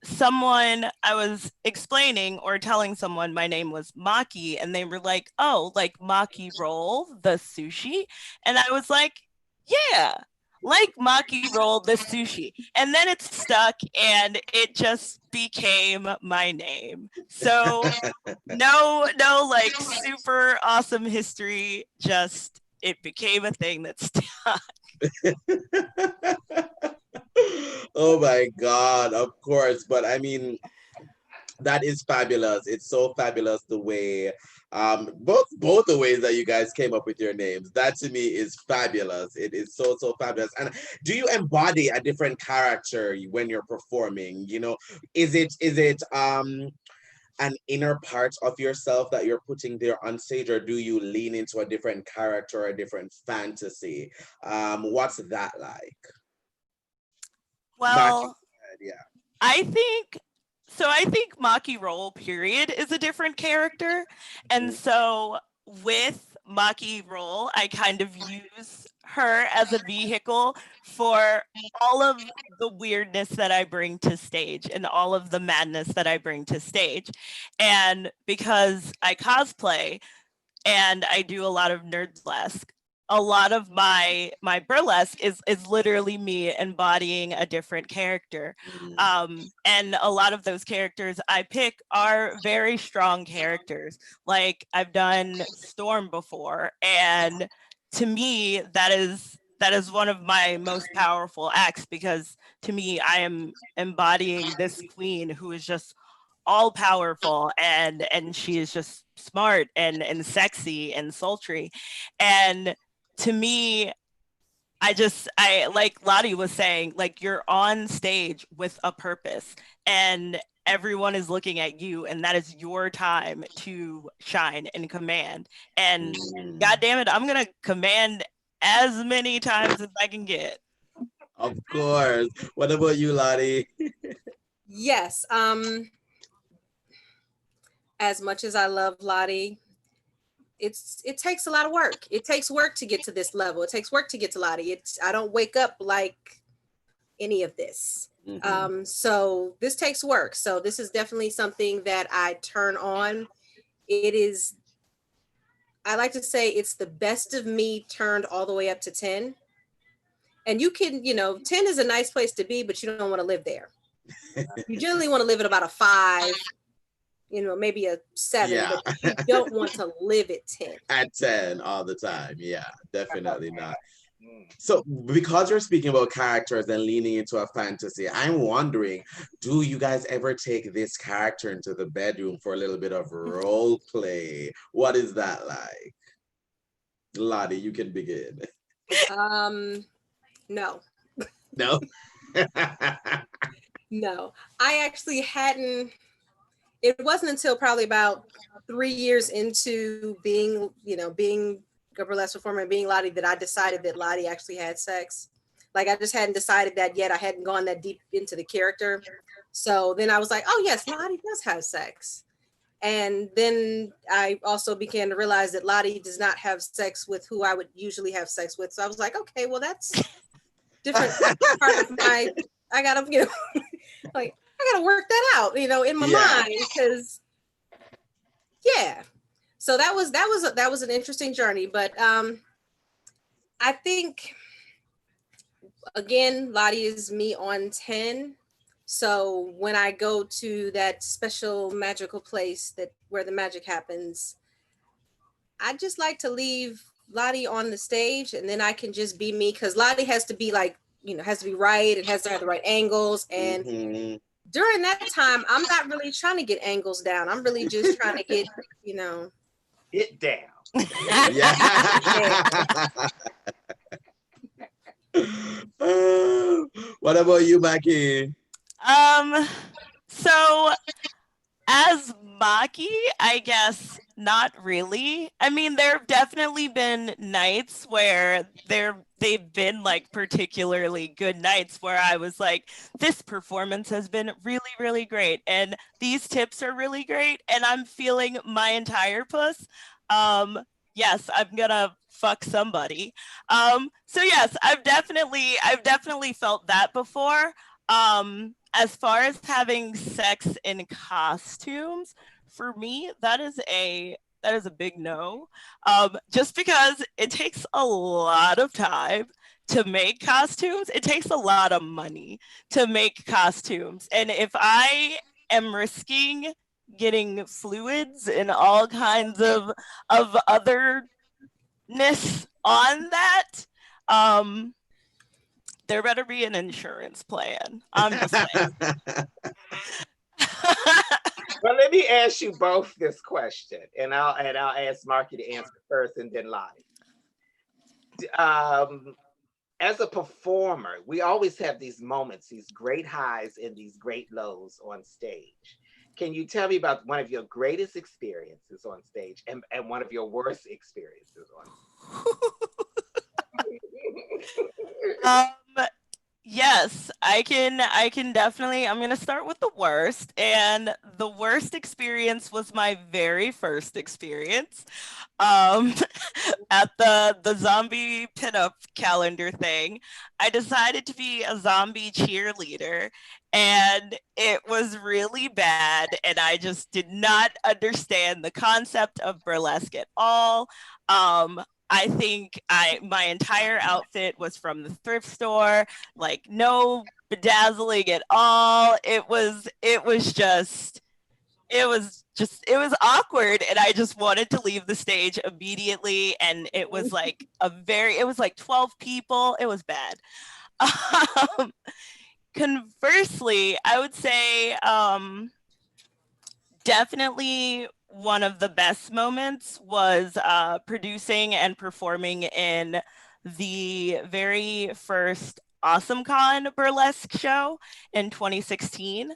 someone, I was explaining or telling someone my name was Maki, and they were like, oh, like Maki Roll, the sushi. And I was like, yeah, like Maki Roll, the sushi. And then it stuck and it just became my name. So no, like super awesome history, just it became a thing that stuck. Oh my God, of course. But I mean, that is fabulous. It's so fabulous the way both the ways that you guys came up with your names. That to me is fabulous. It is so fabulous. And do you embody a different character when you're performing? You know, is it an inner part of yourself that you're putting there on stage, or do you lean into a different character, a different fantasy? What's that like? Well, yeah. I think Maki Roll period is a different character. And so with Maki Roll, I kind of use her as a vehicle for all of the weirdness that I bring to stage and all of the madness that I bring to stage. And because I cosplay and I do a lot of nerdlesque, a lot of my burlesque is literally me embodying a different character. And a lot of those characters I pick are very strong characters. Like I've done Storm before, and to me that is one of my most powerful acts, because to me I am embodying this queen who is just all powerful, and she is just smart and sexy and sultry. And to me, I like Lottie was saying, like, you're on stage with a purpose and everyone is looking at you, and that is your time to shine and command. And God damn it, I'm gonna command as many times as I can get. Of course. What about you, Lottie? Yes. As much as I love Lottie, it takes a lot of work. It takes work to get to this level. It takes work to get to Lottie. I don't wake up like any of this. So this takes work. So this is definitely something that I turn on. It is, I like to say it's the best of me turned all the way up to 10. And you can, 10 is a nice place to be, but you don't want to live there. You generally want to live at about a 5, maybe a 7, but you don't want to live at 10. At 10 all the time. Yeah, definitely not. So because you're speaking about characters and leaning into a fantasy, I'm wondering, do you guys ever take this character into the bedroom for a little bit of role play? What is that like? Lottie, you can begin. No. No? No, I actually hadn't. It wasn't until probably about 3 years into being a burlesque performer and being Lottie that I decided that Lottie actually had sex. Like I just hadn't decided that yet. I hadn't gone that deep into the character. So then I was like, oh yes, Lottie does have sex. And then I also began to realize that Lottie does not have sex with who I would usually have sex with. So I was like, okay, well different part of my, I gotta, you know, like, I gotta work that out, you know, in my mind, because yeah. So that was an interesting journey, but I think again, Lottie is me on 10. So when I go to that special magical place that where the magic happens, I just like to leave Lottie on the stage, and then I can just be me, because Lottie has to be like, you know, has to be right, and has to have the right angles. And during that time, I'm not really trying to get angles down. I'm really just trying to get, you know, it down. What about you, Maki? So as Maki, I guess not really. I mean, there have definitely been nights where they've been like particularly good nights where I was like, this performance has been really, really great, and these tips are really great, and I'm feeling my entire puss. Yes, I'm gonna fuck somebody. So yes, I've definitely felt that before. As far as having sex in costumes, for me, that is a big no. Just because it takes a lot of time to make costumes. It takes a lot of money to make costumes. And if I am risking getting fluids and all kinds of otherness on that, there better be an insurance plan. I'm just saying. Well, let me ask you both this question, and I'll ask Marky to answer first, and then Lottie. As a performer, we always have these moments, these great highs and these great lows on stage. Can you tell me about one of your greatest experiences on stage and one of your worst experiences on stage? Yes, I can definitely. I'm going to start with the worst, and the worst experience was my very first experience at the zombie pinup calendar thing. I decided to be a zombie cheerleader, and it was really bad, and I just did not understand the concept of burlesque at all. I think my entire outfit was from the thrift store, like no bedazzling at all. It was awkward, and I just wanted to leave the stage immediately. And it was like 12 people. It was bad. Conversely, I would say definitely one of the best moments was producing and performing in the very first AwesomeCon burlesque show in 2016.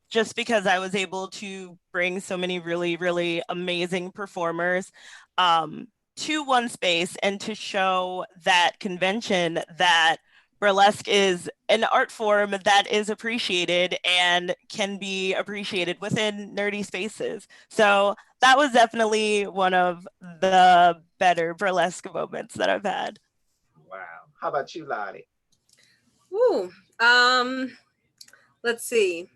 Just because I was able to bring so many really, really amazing performers to one space, and to show that convention that burlesque is an art form that is appreciated and can be appreciated within nerdy spaces. So that was definitely one of the better burlesque moments that I've had. Wow. How about you, Lottie? Ooh, let's see.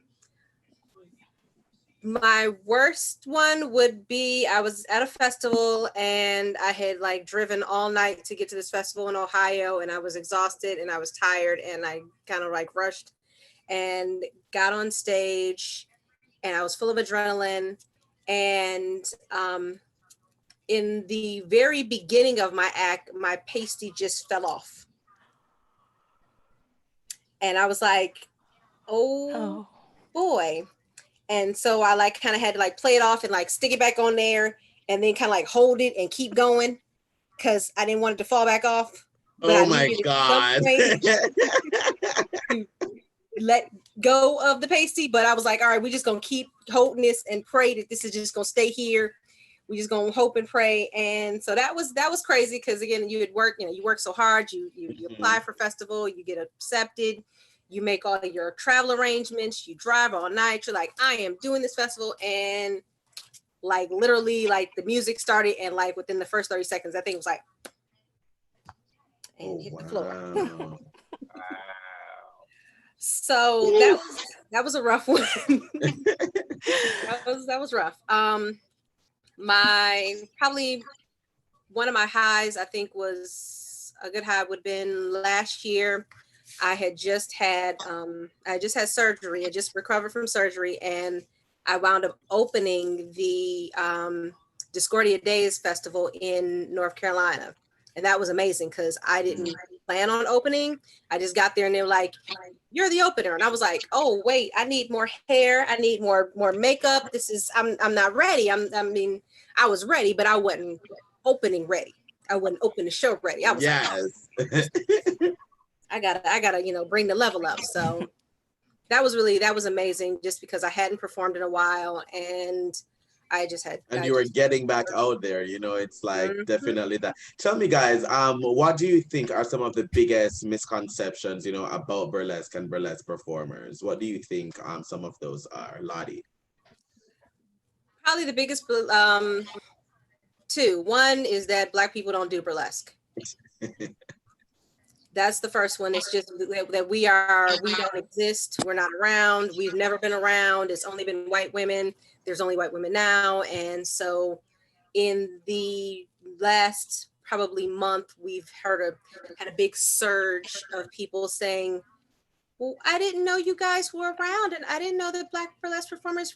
My worst one would be, I was at a festival and I had like driven all night to get to this festival in Ohio, and I was exhausted and I was tired, and I kind of like rushed and got on stage, and I was full of adrenaline. And in the very beginning of my act, my pasty just fell off. And I was like, oh boy. And so I like kind of had to like play it off and like stick it back on there, and then kind of like hold it and keep going, because I didn't want it to fall back off. Oh my God. Let go of the pasty, but I was like, all right, we're just gonna keep holding this and pray that this is just gonna stay here. We're just gonna hope and pray. And so that was crazy, because again, you work so hard, you apply for festival, you get accepted, you make all of your travel arrangements, you drive all night, you're like, I am doing this festival, and like literally like the music started, and like within the first 30 seconds, I think it was like, and Oh, hit the floor. wow. So that was a rough one. that was rough. My probably one of my highs, I think, was a good high would have been last year. I just had surgery. I just recovered from surgery, and I wound up opening the Discordia Days Festival in North Carolina. And that was amazing because I didn't plan on opening. I just got there and they were like, "You're the opener." And I was like, "Oh, wait, I need more hair. I need more makeup. I'm not ready." I was ready, but I wasn't opening ready. I wouldn't open the show ready. I was yes. like, I gotta, bring the level up. So that was amazing just because I hadn't performed in a while and I just had. And you were getting back out there, it's like definitely that. Tell me guys, what do you think are some of the biggest misconceptions, about burlesque and burlesque performers? What do you think some of those are, Lottie? Probably the biggest two. One is that Black people don't do burlesque. That's the first one. It's just that we don't exist. We're not around. We've never been around. It's only been white women. There's only white women now. And so in the last probably month, we've had a big surge of people saying, "Well, I didn't know you guys were around, and I didn't know that Black burlesque performers,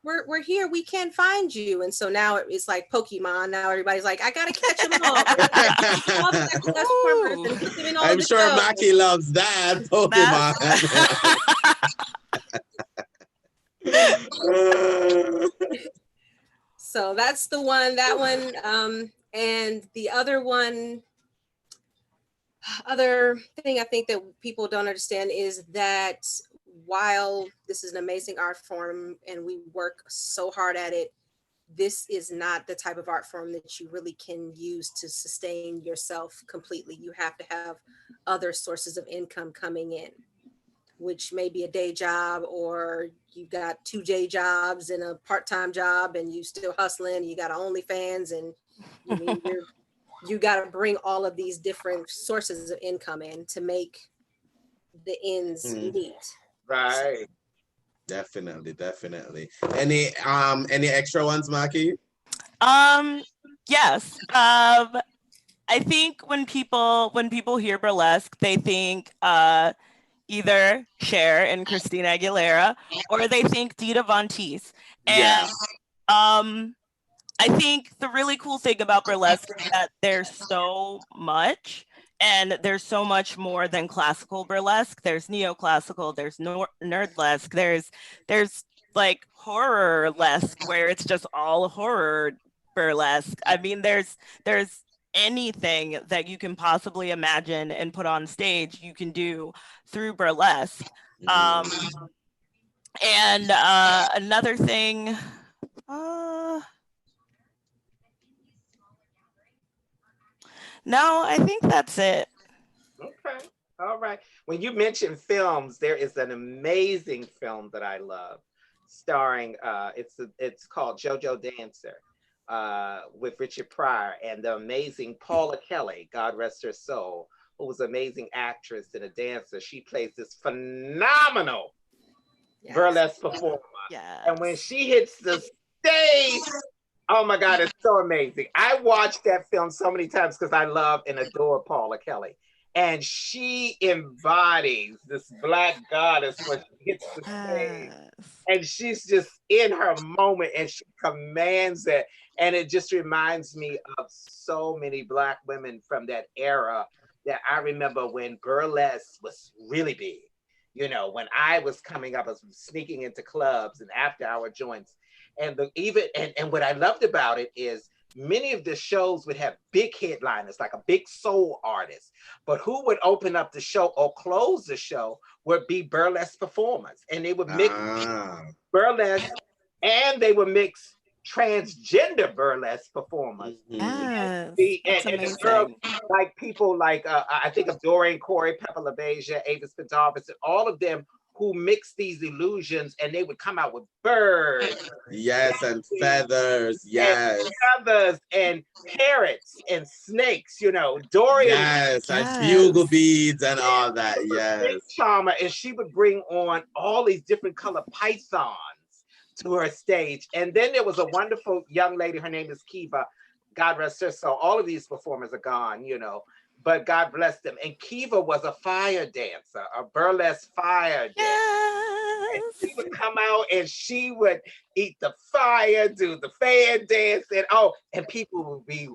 we're here. We can't find you." And so now it's like Pokemon. Now everybody's like, "I gotta catch them all." All the Black burlesque performers and put them in all I'm the sure shows. Maki loves that Pokemon. So that's the one. That one. And the other thing I think that people don't understand is that while this is an amazing art form and we work so hard at it, this is not the type of art form that you really can use to sustain yourself completely. You have to have other sources of income coming in, which may be a day job, or you got 2 day jobs and a part-time job and you still hustling, you got OnlyFans, and you got to bring all of these different sources of income in to make the ends meet. Right. Definitely. Any extra ones, Maki? Yes. I think when people hear burlesque, they think either Cher and Christina Aguilera, or they think Dita Von Teese. And I think the really cool thing about burlesque is that there's so much, and there's so much more than classical burlesque. There's neoclassical, there's nerdlesque, there's like horrorlesque, where it's just all horror burlesque. I mean, there's anything that you can possibly imagine and put on stage, you can do through burlesque. And another thing, no, I think that's it. Okay. All right. When you mention films, there is an amazing film that I love, starring it's called JoJo Dancer, with Richard Pryor and the amazing Paula Kelly, God rest her soul, who was an amazing actress and a dancer. She plays this phenomenal burlesque performer. Yes. And when she hits the stage, oh my God, it's so amazing. I watched that film so many times because I love and adore Paula Kelly. And she embodies this Black goddess when she hits the stage. And she's just in her moment and she commands it. And it just reminds me of so many Black women from that era that I remember when burlesque was really big. When I was coming up, I was sneaking into clubs and after hour joints. And what I loved about it is many of the shows would have big headliners, like a big soul artist. But who would open up the show or close the show would be burlesque performers. And they would mix burlesque and they would mix transgender burlesque performers. Yes, and the girls, like people like, I think of Doreen Corey, Pepper LaBeija, Avis Pendarvis, and all of them who mixed these illusions, and they would come out with birds. Yes, and feathers. Yes. And feathers and parrots and snakes, you know, Dorian. Yes, and Yes. bugle beads and all that. Yes. Charmer, and she would bring on all these different color pythons to her stage. And then there was a wonderful young lady, her name is Kiva. God rest her soul. All of these performers are gone, you know, but God bless them. And Kiva was a fire dancer, a burlesque fire dancer. Yes. And she would come out and she would eat the fire, do the fan dance, and people would be.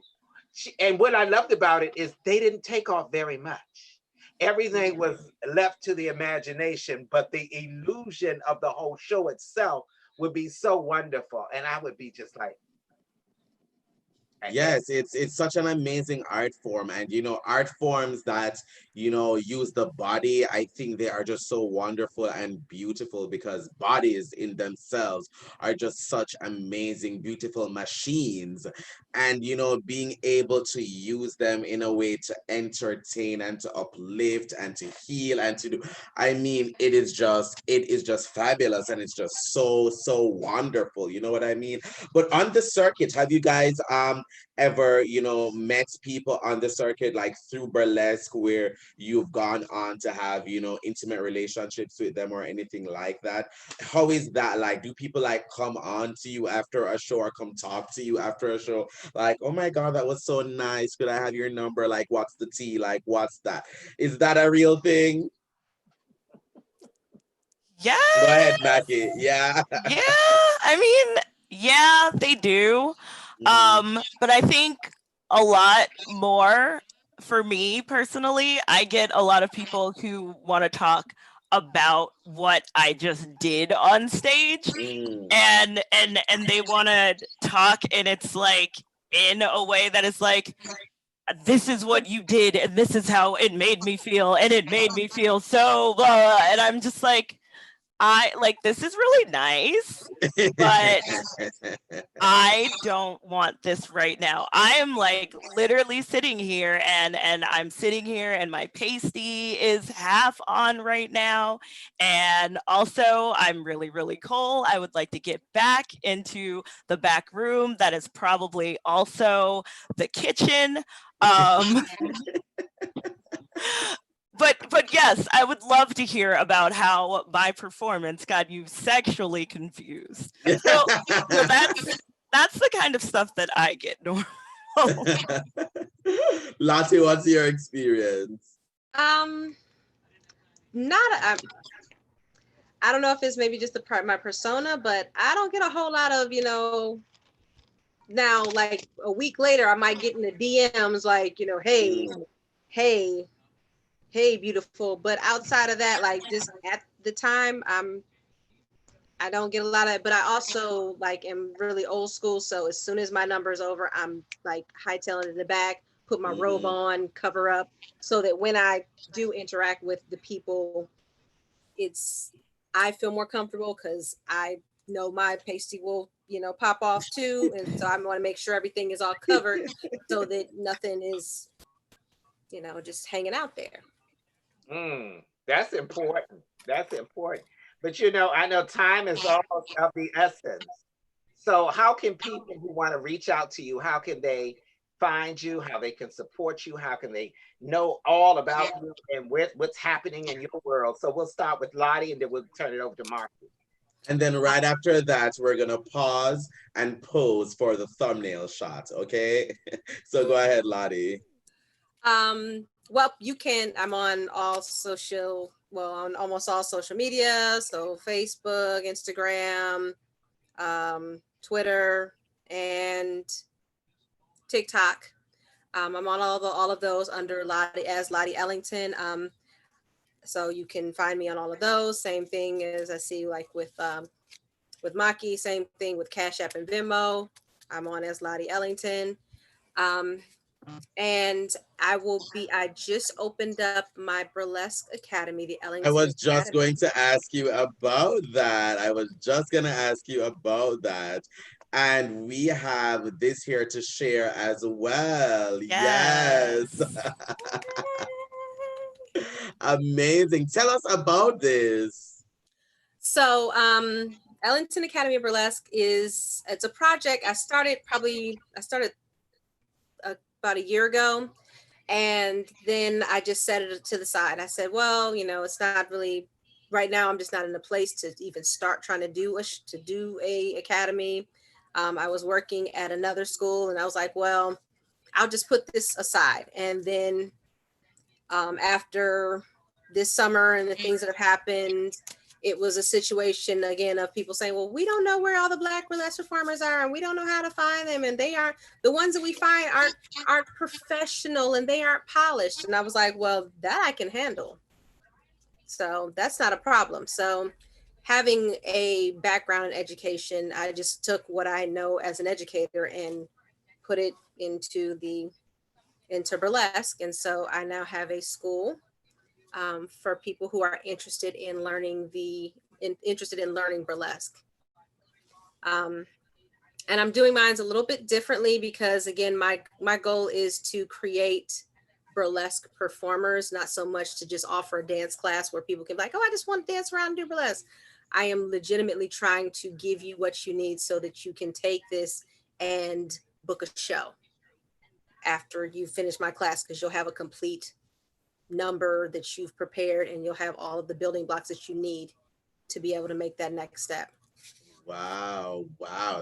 And what I loved about it is they didn't take off very much. Everything was left to the imagination, but the illusion of the whole show itself would be so wonderful, and I would be just like. Yes, it's such an amazing art form, and you know, art forms that, you know, use the body, I think they are just so wonderful and beautiful, because bodies in themselves are just such amazing, beautiful machines. And you know, being able to use them in a way to entertain and to uplift and to heal and to do, I mean, it is just fabulous, and it's just so wonderful, you know what I mean? But on the circuit, have you guys ever, you know, met people on the circuit, like through burlesque, where you've gone on to have, you know, intimate relationships with them or anything like that? How is that like? Do people like come on to you after a show, or come talk to you after a show, like, oh my God, that was so nice, could I have your number, like, what's the tea, like, what's that? Is that a real thing? Yeah. Go ahead, Maki. Yeah. Yeah. I mean, yeah, they do. But I think a lot more, for me personally, I get a lot of people who want to talk about what I just did on stage, and they want to talk, and it's like in a way that is like, this is what you did, and this is how it made me feel, and it made me feel so blah. And I'm just like, this is really nice, but I don't want this right now. I am like literally sitting here, and I'm sitting here, and my pasty is half on right now. And also I'm really, really cold. I would like to get back into the back room. That is probably also the kitchen. But yes, I would love to hear about how my performance got you sexually confused. So that's the kind of stuff that I get normal. Lottie, what's your experience? I don't know if it's maybe just my persona, but I don't get a whole lot of, you know, now like a week later I might get in the DMs like, you know, hey, beautiful. But outside of that, like just at the time, I don't get a lot of, but I also like am really old school. So as soon as my number's over, I'm like hightailing it in the back, put my robe on, cover up, so that when I do interact with the people, I feel more comfortable, because I know my pasty will, you know, pop off too. And so I want to make sure everything is all covered so that nothing is, you know, just hanging out there. That's important. That's important. But you know, I know time is almost of the essence. So how can people who want to reach out to you, how can they find you, how they can support you, how can they know all about you and what's happening in your world? So we'll start with Lottie, and then we'll turn it over to Maki. And then right after that, we're gonna pause and pose for the thumbnail shot, okay? So go ahead, Lottie. Well, I'm on on almost all social media. So Facebook, Instagram, Twitter, and TikTok. I'm on all of those under Lottie Ellington. So you can find me on all of those. Same thing as I see like with Maki, same thing with Cash App and Venmo. I'm on as Lottie Ellington. And I just opened up my burlesque academy, the Ellington I was just Academy. going to ask you about that. And we have this here to share as well. Yes. Amazing. Tell us about this. So Ellington Academy of Burlesque it's a project I started about a year ago, and then I just set it to the side. I said, well, it's not really right now. I'm just not in a place to even start trying to do a academy. I was working at another school, and I was like, well, I'll just put this aside. And then after this summer and the things that have happened, it was a situation again of people saying, well, we don't know where all the Black burlesque performers are, and we don't know how to find them, and they aren't, the ones that we find aren't professional, and they aren't polished. And I was like, well, that I can handle, so that's not a problem. So having a background in education, I just took what I know as an educator and put it into burlesque. And so I now have a school for people who are interested in learning burlesque. And I'm doing mine a little bit differently because, again, my goal is to create burlesque performers, not so much to just offer a dance class where people can be like, oh, I just want to dance around and do burlesque. I am legitimately trying to give you what you need so that you can take this and book a show after you finish my class, because you'll have a complete number that you've prepared, and you'll have all of the building blocks that you need to be able to make that next step. Wow,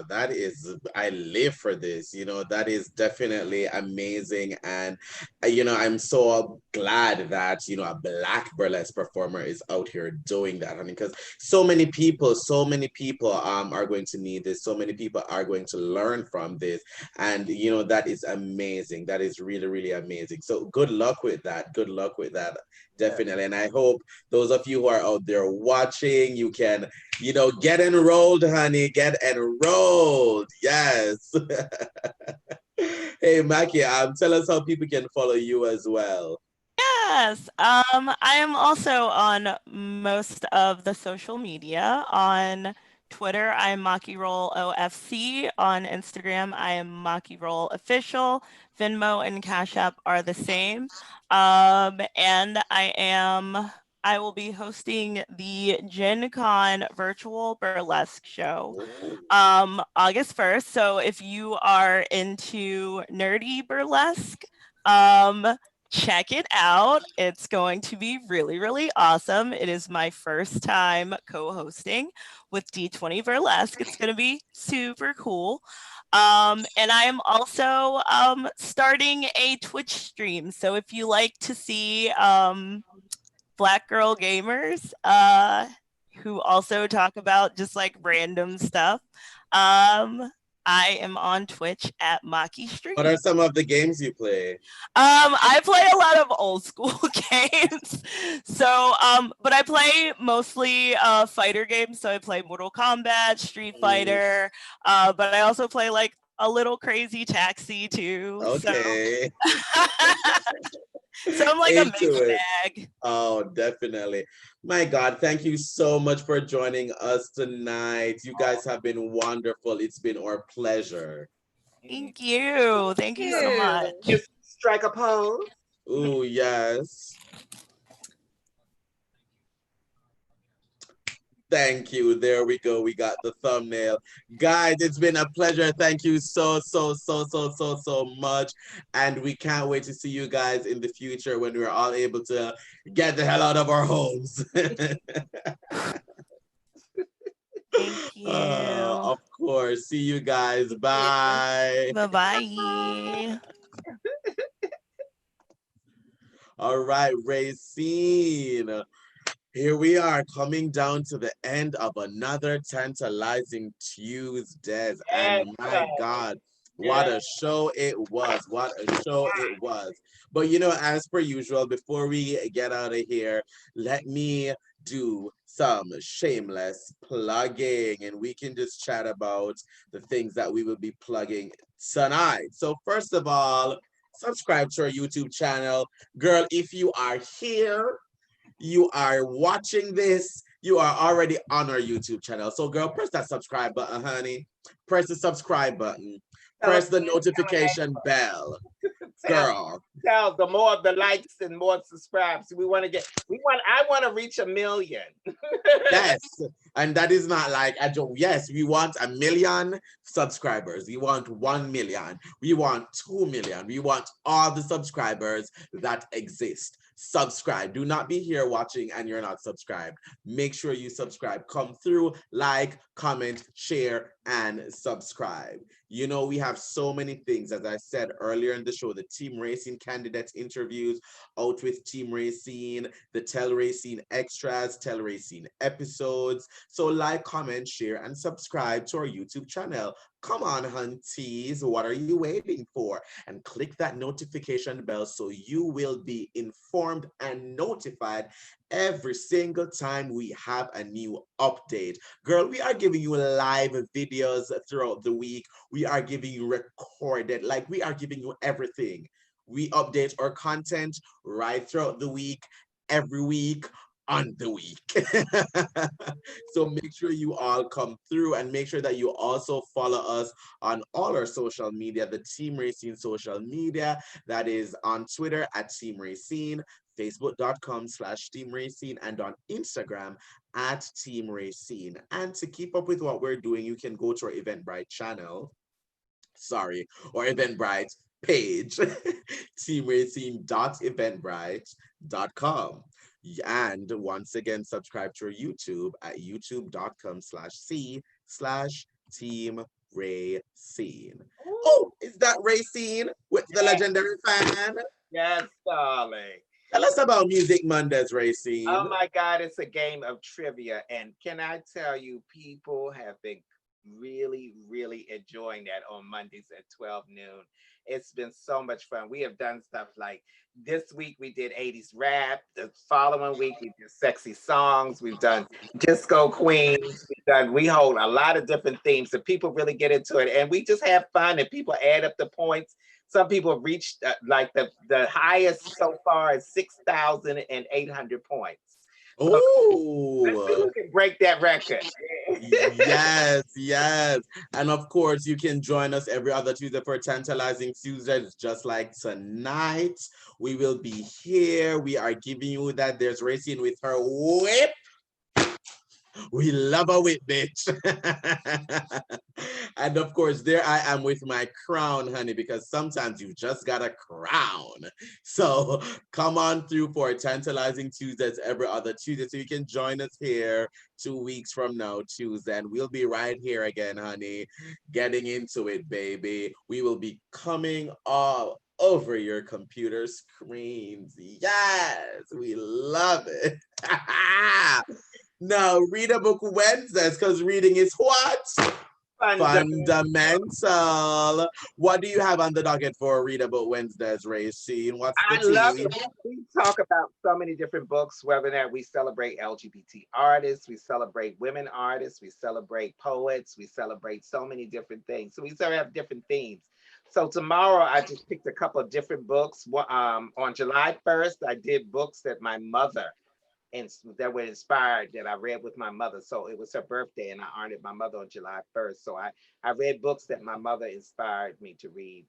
that is, I live for this, that is definitely amazing. And I'm so glad that a Black burlesque performer is out here doing that. I mean, because so many people are going to need this, so many people are going to learn from this, and that is amazing. That is really, really amazing. So good luck with that, definitely. And I hope those of you who are out there watching, you can get enrolled, honey. Get enrolled. Yes. Hey, Maki, tell us how people can follow you as well. Yes. I am also on most of the social media. On Twitter, I am Maki Roll OFC. On Instagram, I am Maki Roll Official. Venmo and Cash App are the same. And I will be hosting the Gen Con virtual burlesque show August 1st. So if you are into nerdy burlesque, check it out. It's going to be really, really awesome. It is my first time co-hosting with D20 Burlesque. It's going to be super cool. And I am also starting a Twitch stream. So if you like to see Black girl gamers who also talk about just like random stuff, I am on Twitch at Maki Stream. What are some of the games you play? I play a lot of old school games. So, but I play mostly fighter games. So I play Mortal Kombat, Street Fighter, but I also play like a little Crazy Taxi too. Okay. So I'm like a mixed bag. Oh, definitely. My God, thank you so much for joining us tonight. You guys have been wonderful. It's been our pleasure. Thank you. Thank you so much. Just strike a pose. Ooh, yes. Thank you. There we go. We got the thumbnail. Guys, it's been a pleasure. Thank you so much. And we can't wait to see you guys in the future when we're all able to get the hell out of our homes. Thank you. Of course. See you guys. Bye. Bye-bye. All right, Rayceen. Here we are coming down to the end of another Tantalizing Tuesdays. And my God, what a show it was. What a show it was. But as per usual, before we get out of here, let me do some shameless plugging, and we can just chat about the things that we will be plugging tonight. So first of all, subscribe to our YouTube channel. Girl, if you are here, you are watching this, you are already on our YouTube channel. So girl, press that subscribe button, honey. Press the subscribe button. Press the notification bell. Girl. Tell the more of the likes and more subscribes. I want to reach 1 million. Yes, and that is not like a joke. Yes, we want 1 million subscribers. We want 1 million. We want 2 million. We want all the subscribers that exist. Subscribe. Do not be here watching and you're not subscribed. Make sure you subscribe. Come through, like, comment, share, and subscribe. You know, we have so many things. As I said earlier in the show, the Team Rayceen candidates interviews, Out with Team Rayceen, the Tell Rayceen extras, Tell Rayceen episodes. So like, comment, share, and subscribe to our YouTube channel. Come on, hunties, what are you waiting for? And click that notification bell so you will be informed and notified every single time we have a new update. Girl, we are giving you live videos throughout the week. We are giving you recorded, like we are giving you everything. We update our content right throughout the week, every week, on the week. So make sure you all come through and make sure that you also follow us on all our social media, the Team Rayceen social media. That is on Twitter at Team Rayceen, Facebook.com/Team Rayceen, and on Instagram at Team Rayceen. And to keep up with what we're doing, you can go to our Eventbrite channel, or Eventbrite page, teamrayceen.eventbrite.com. And once again, subscribe to our YouTube at youtube.com/c/Team Rayceen. Oh, is that Rayceen with the legendary fan? Yes, darling. Tell us about Music Mondays, Rayceen. Oh my God, it's a game of trivia. And can I tell you, people have been really, really enjoying that on Mondays at 12 noon. It's been so much fun. We have done stuff like this week we did 80s rap. The following week we did sexy songs. We've done disco queens. We hold a lot of different themes so people really get into it. And we just have fun and people add up the points. Some people have reached like the highest so far is 6,800 points. Oh, let's see who can break that record. Yes, yes. And of course, you can join us every other Tuesday for Tantalizing Tuesdays, just like tonight. We will be here. We are giving you that. There's Rayceen with her whip. We love a whip, bitch. And of course, there I am with my crown, honey, because sometimes you just got a crown. So come on through for Tantalizing Tuesdays every other Tuesday. So you can join us here 2 weeks from now, Tuesday. And we'll be right here again, honey, getting into it, baby. We will be coming all over your computer screens. Yes, we love it. Now, read a book Wednesdays, because reading is what? Fundamental. What do you have on the docket for Read a Book Wednesdays, Rayceen? What's the tea? Love it. We talk about so many different books, whether that we celebrate LGBT artists, we celebrate women artists, we celebrate poets, we celebrate so many different things. So we sort of have different themes. So tomorrow I just picked a couple of different books. On July 1st, I did books that my mother and that were inspired that I read with my mother. So it was her birthday and I honored my mother on July 1st. So I read books that my mother inspired me to read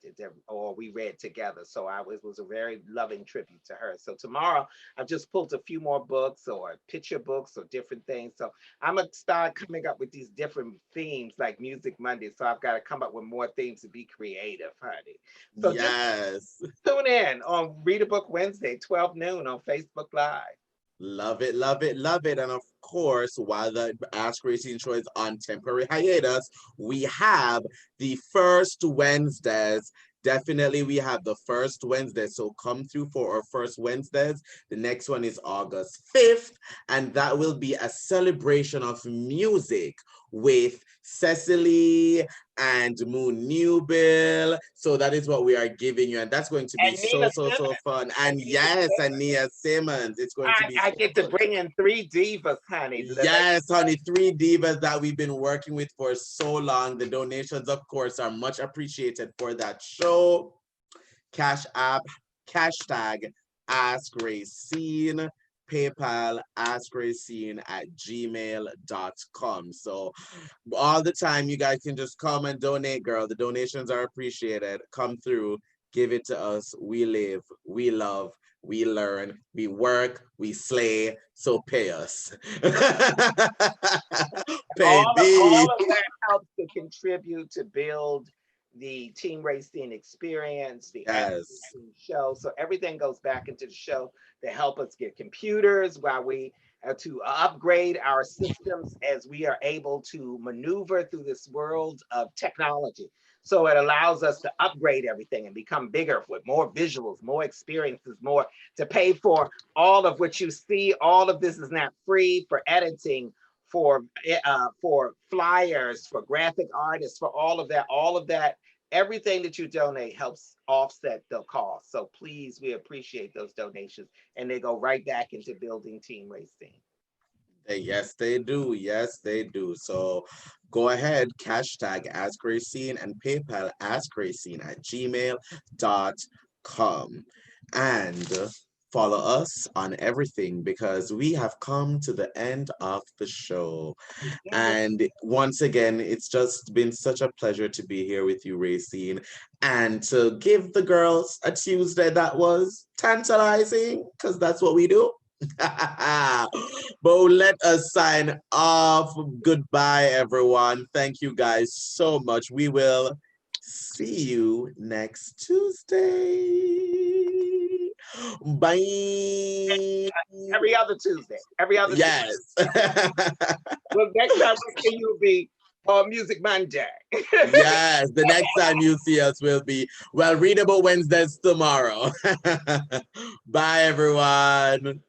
or we read together. So it was a very loving tribute to her. So tomorrow I've just pulled a few more books or picture books or different things. So I'm gonna start coming up with these different themes like Music Monday. So I've got to come up with more themes to be creative, honey. So yes. Just tune in on Read a Book Wednesday, 12 noon on Facebook Live. Love it, love it, love it. And of course, while the Ask Rayceen show is on temporary hiatus, we have the first Wednesdays. Definitely, we have the first Wednesday. So come through for our first Wednesdays. The next one is August 5th, and that will be a celebration of music with Cecily and Moon Newbill. So that is what we are giving you, and that's going to be so fun. And yes, and Nia Simmons. It's going to be. I get to bring in 3 divas, honey. Yes, honey, 3 divas that we've been working with for so long. The donations, of course, are much appreciated for that show. Cash App, hashtag Ask Rayceen. PayPal, askrayceen@gmail.com. So all the time, you guys can just come and donate, girl. The donations are appreciated. Come through. Give it to us. We live, we love, we learn, we work, we slay. So pay us. Pay me. All of that helps to contribute to build the Team Rayceen experience, the Yes. show. So everything goes back into the show to help us get computers while we to upgrade our systems as we are able to maneuver through this world of technology. So it allows us to upgrade everything and become bigger with more visuals, more experiences, more to pay for all of what you see. All of this is not free for editing, for flyers, for graphic artists, for all of that. All of that, everything that you donate helps offset the cost. So please, we appreciate those donations, and they go right back into building Team Rayceen. Yes, they do. Yes, they do. So go ahead, hashtag Ask Rayceen and PayPal askrayceen@gmail.com. And follow us on everything because we have come to the end of the show. And once again, it's just been such a pleasure to be here with you, Rayceen, and to give the girls a Tuesday that was tantalizing, because that's what we do. But let us sign off. Goodbye, everyone. Thank you guys so much. We will see you next Tuesday. Bye. Every other Tuesday. Every other Yes. Tuesday. Well, next time we see you will be Music Monday. Yes, the next time you see us will be, well, Readable Wednesdays tomorrow. Bye, everyone.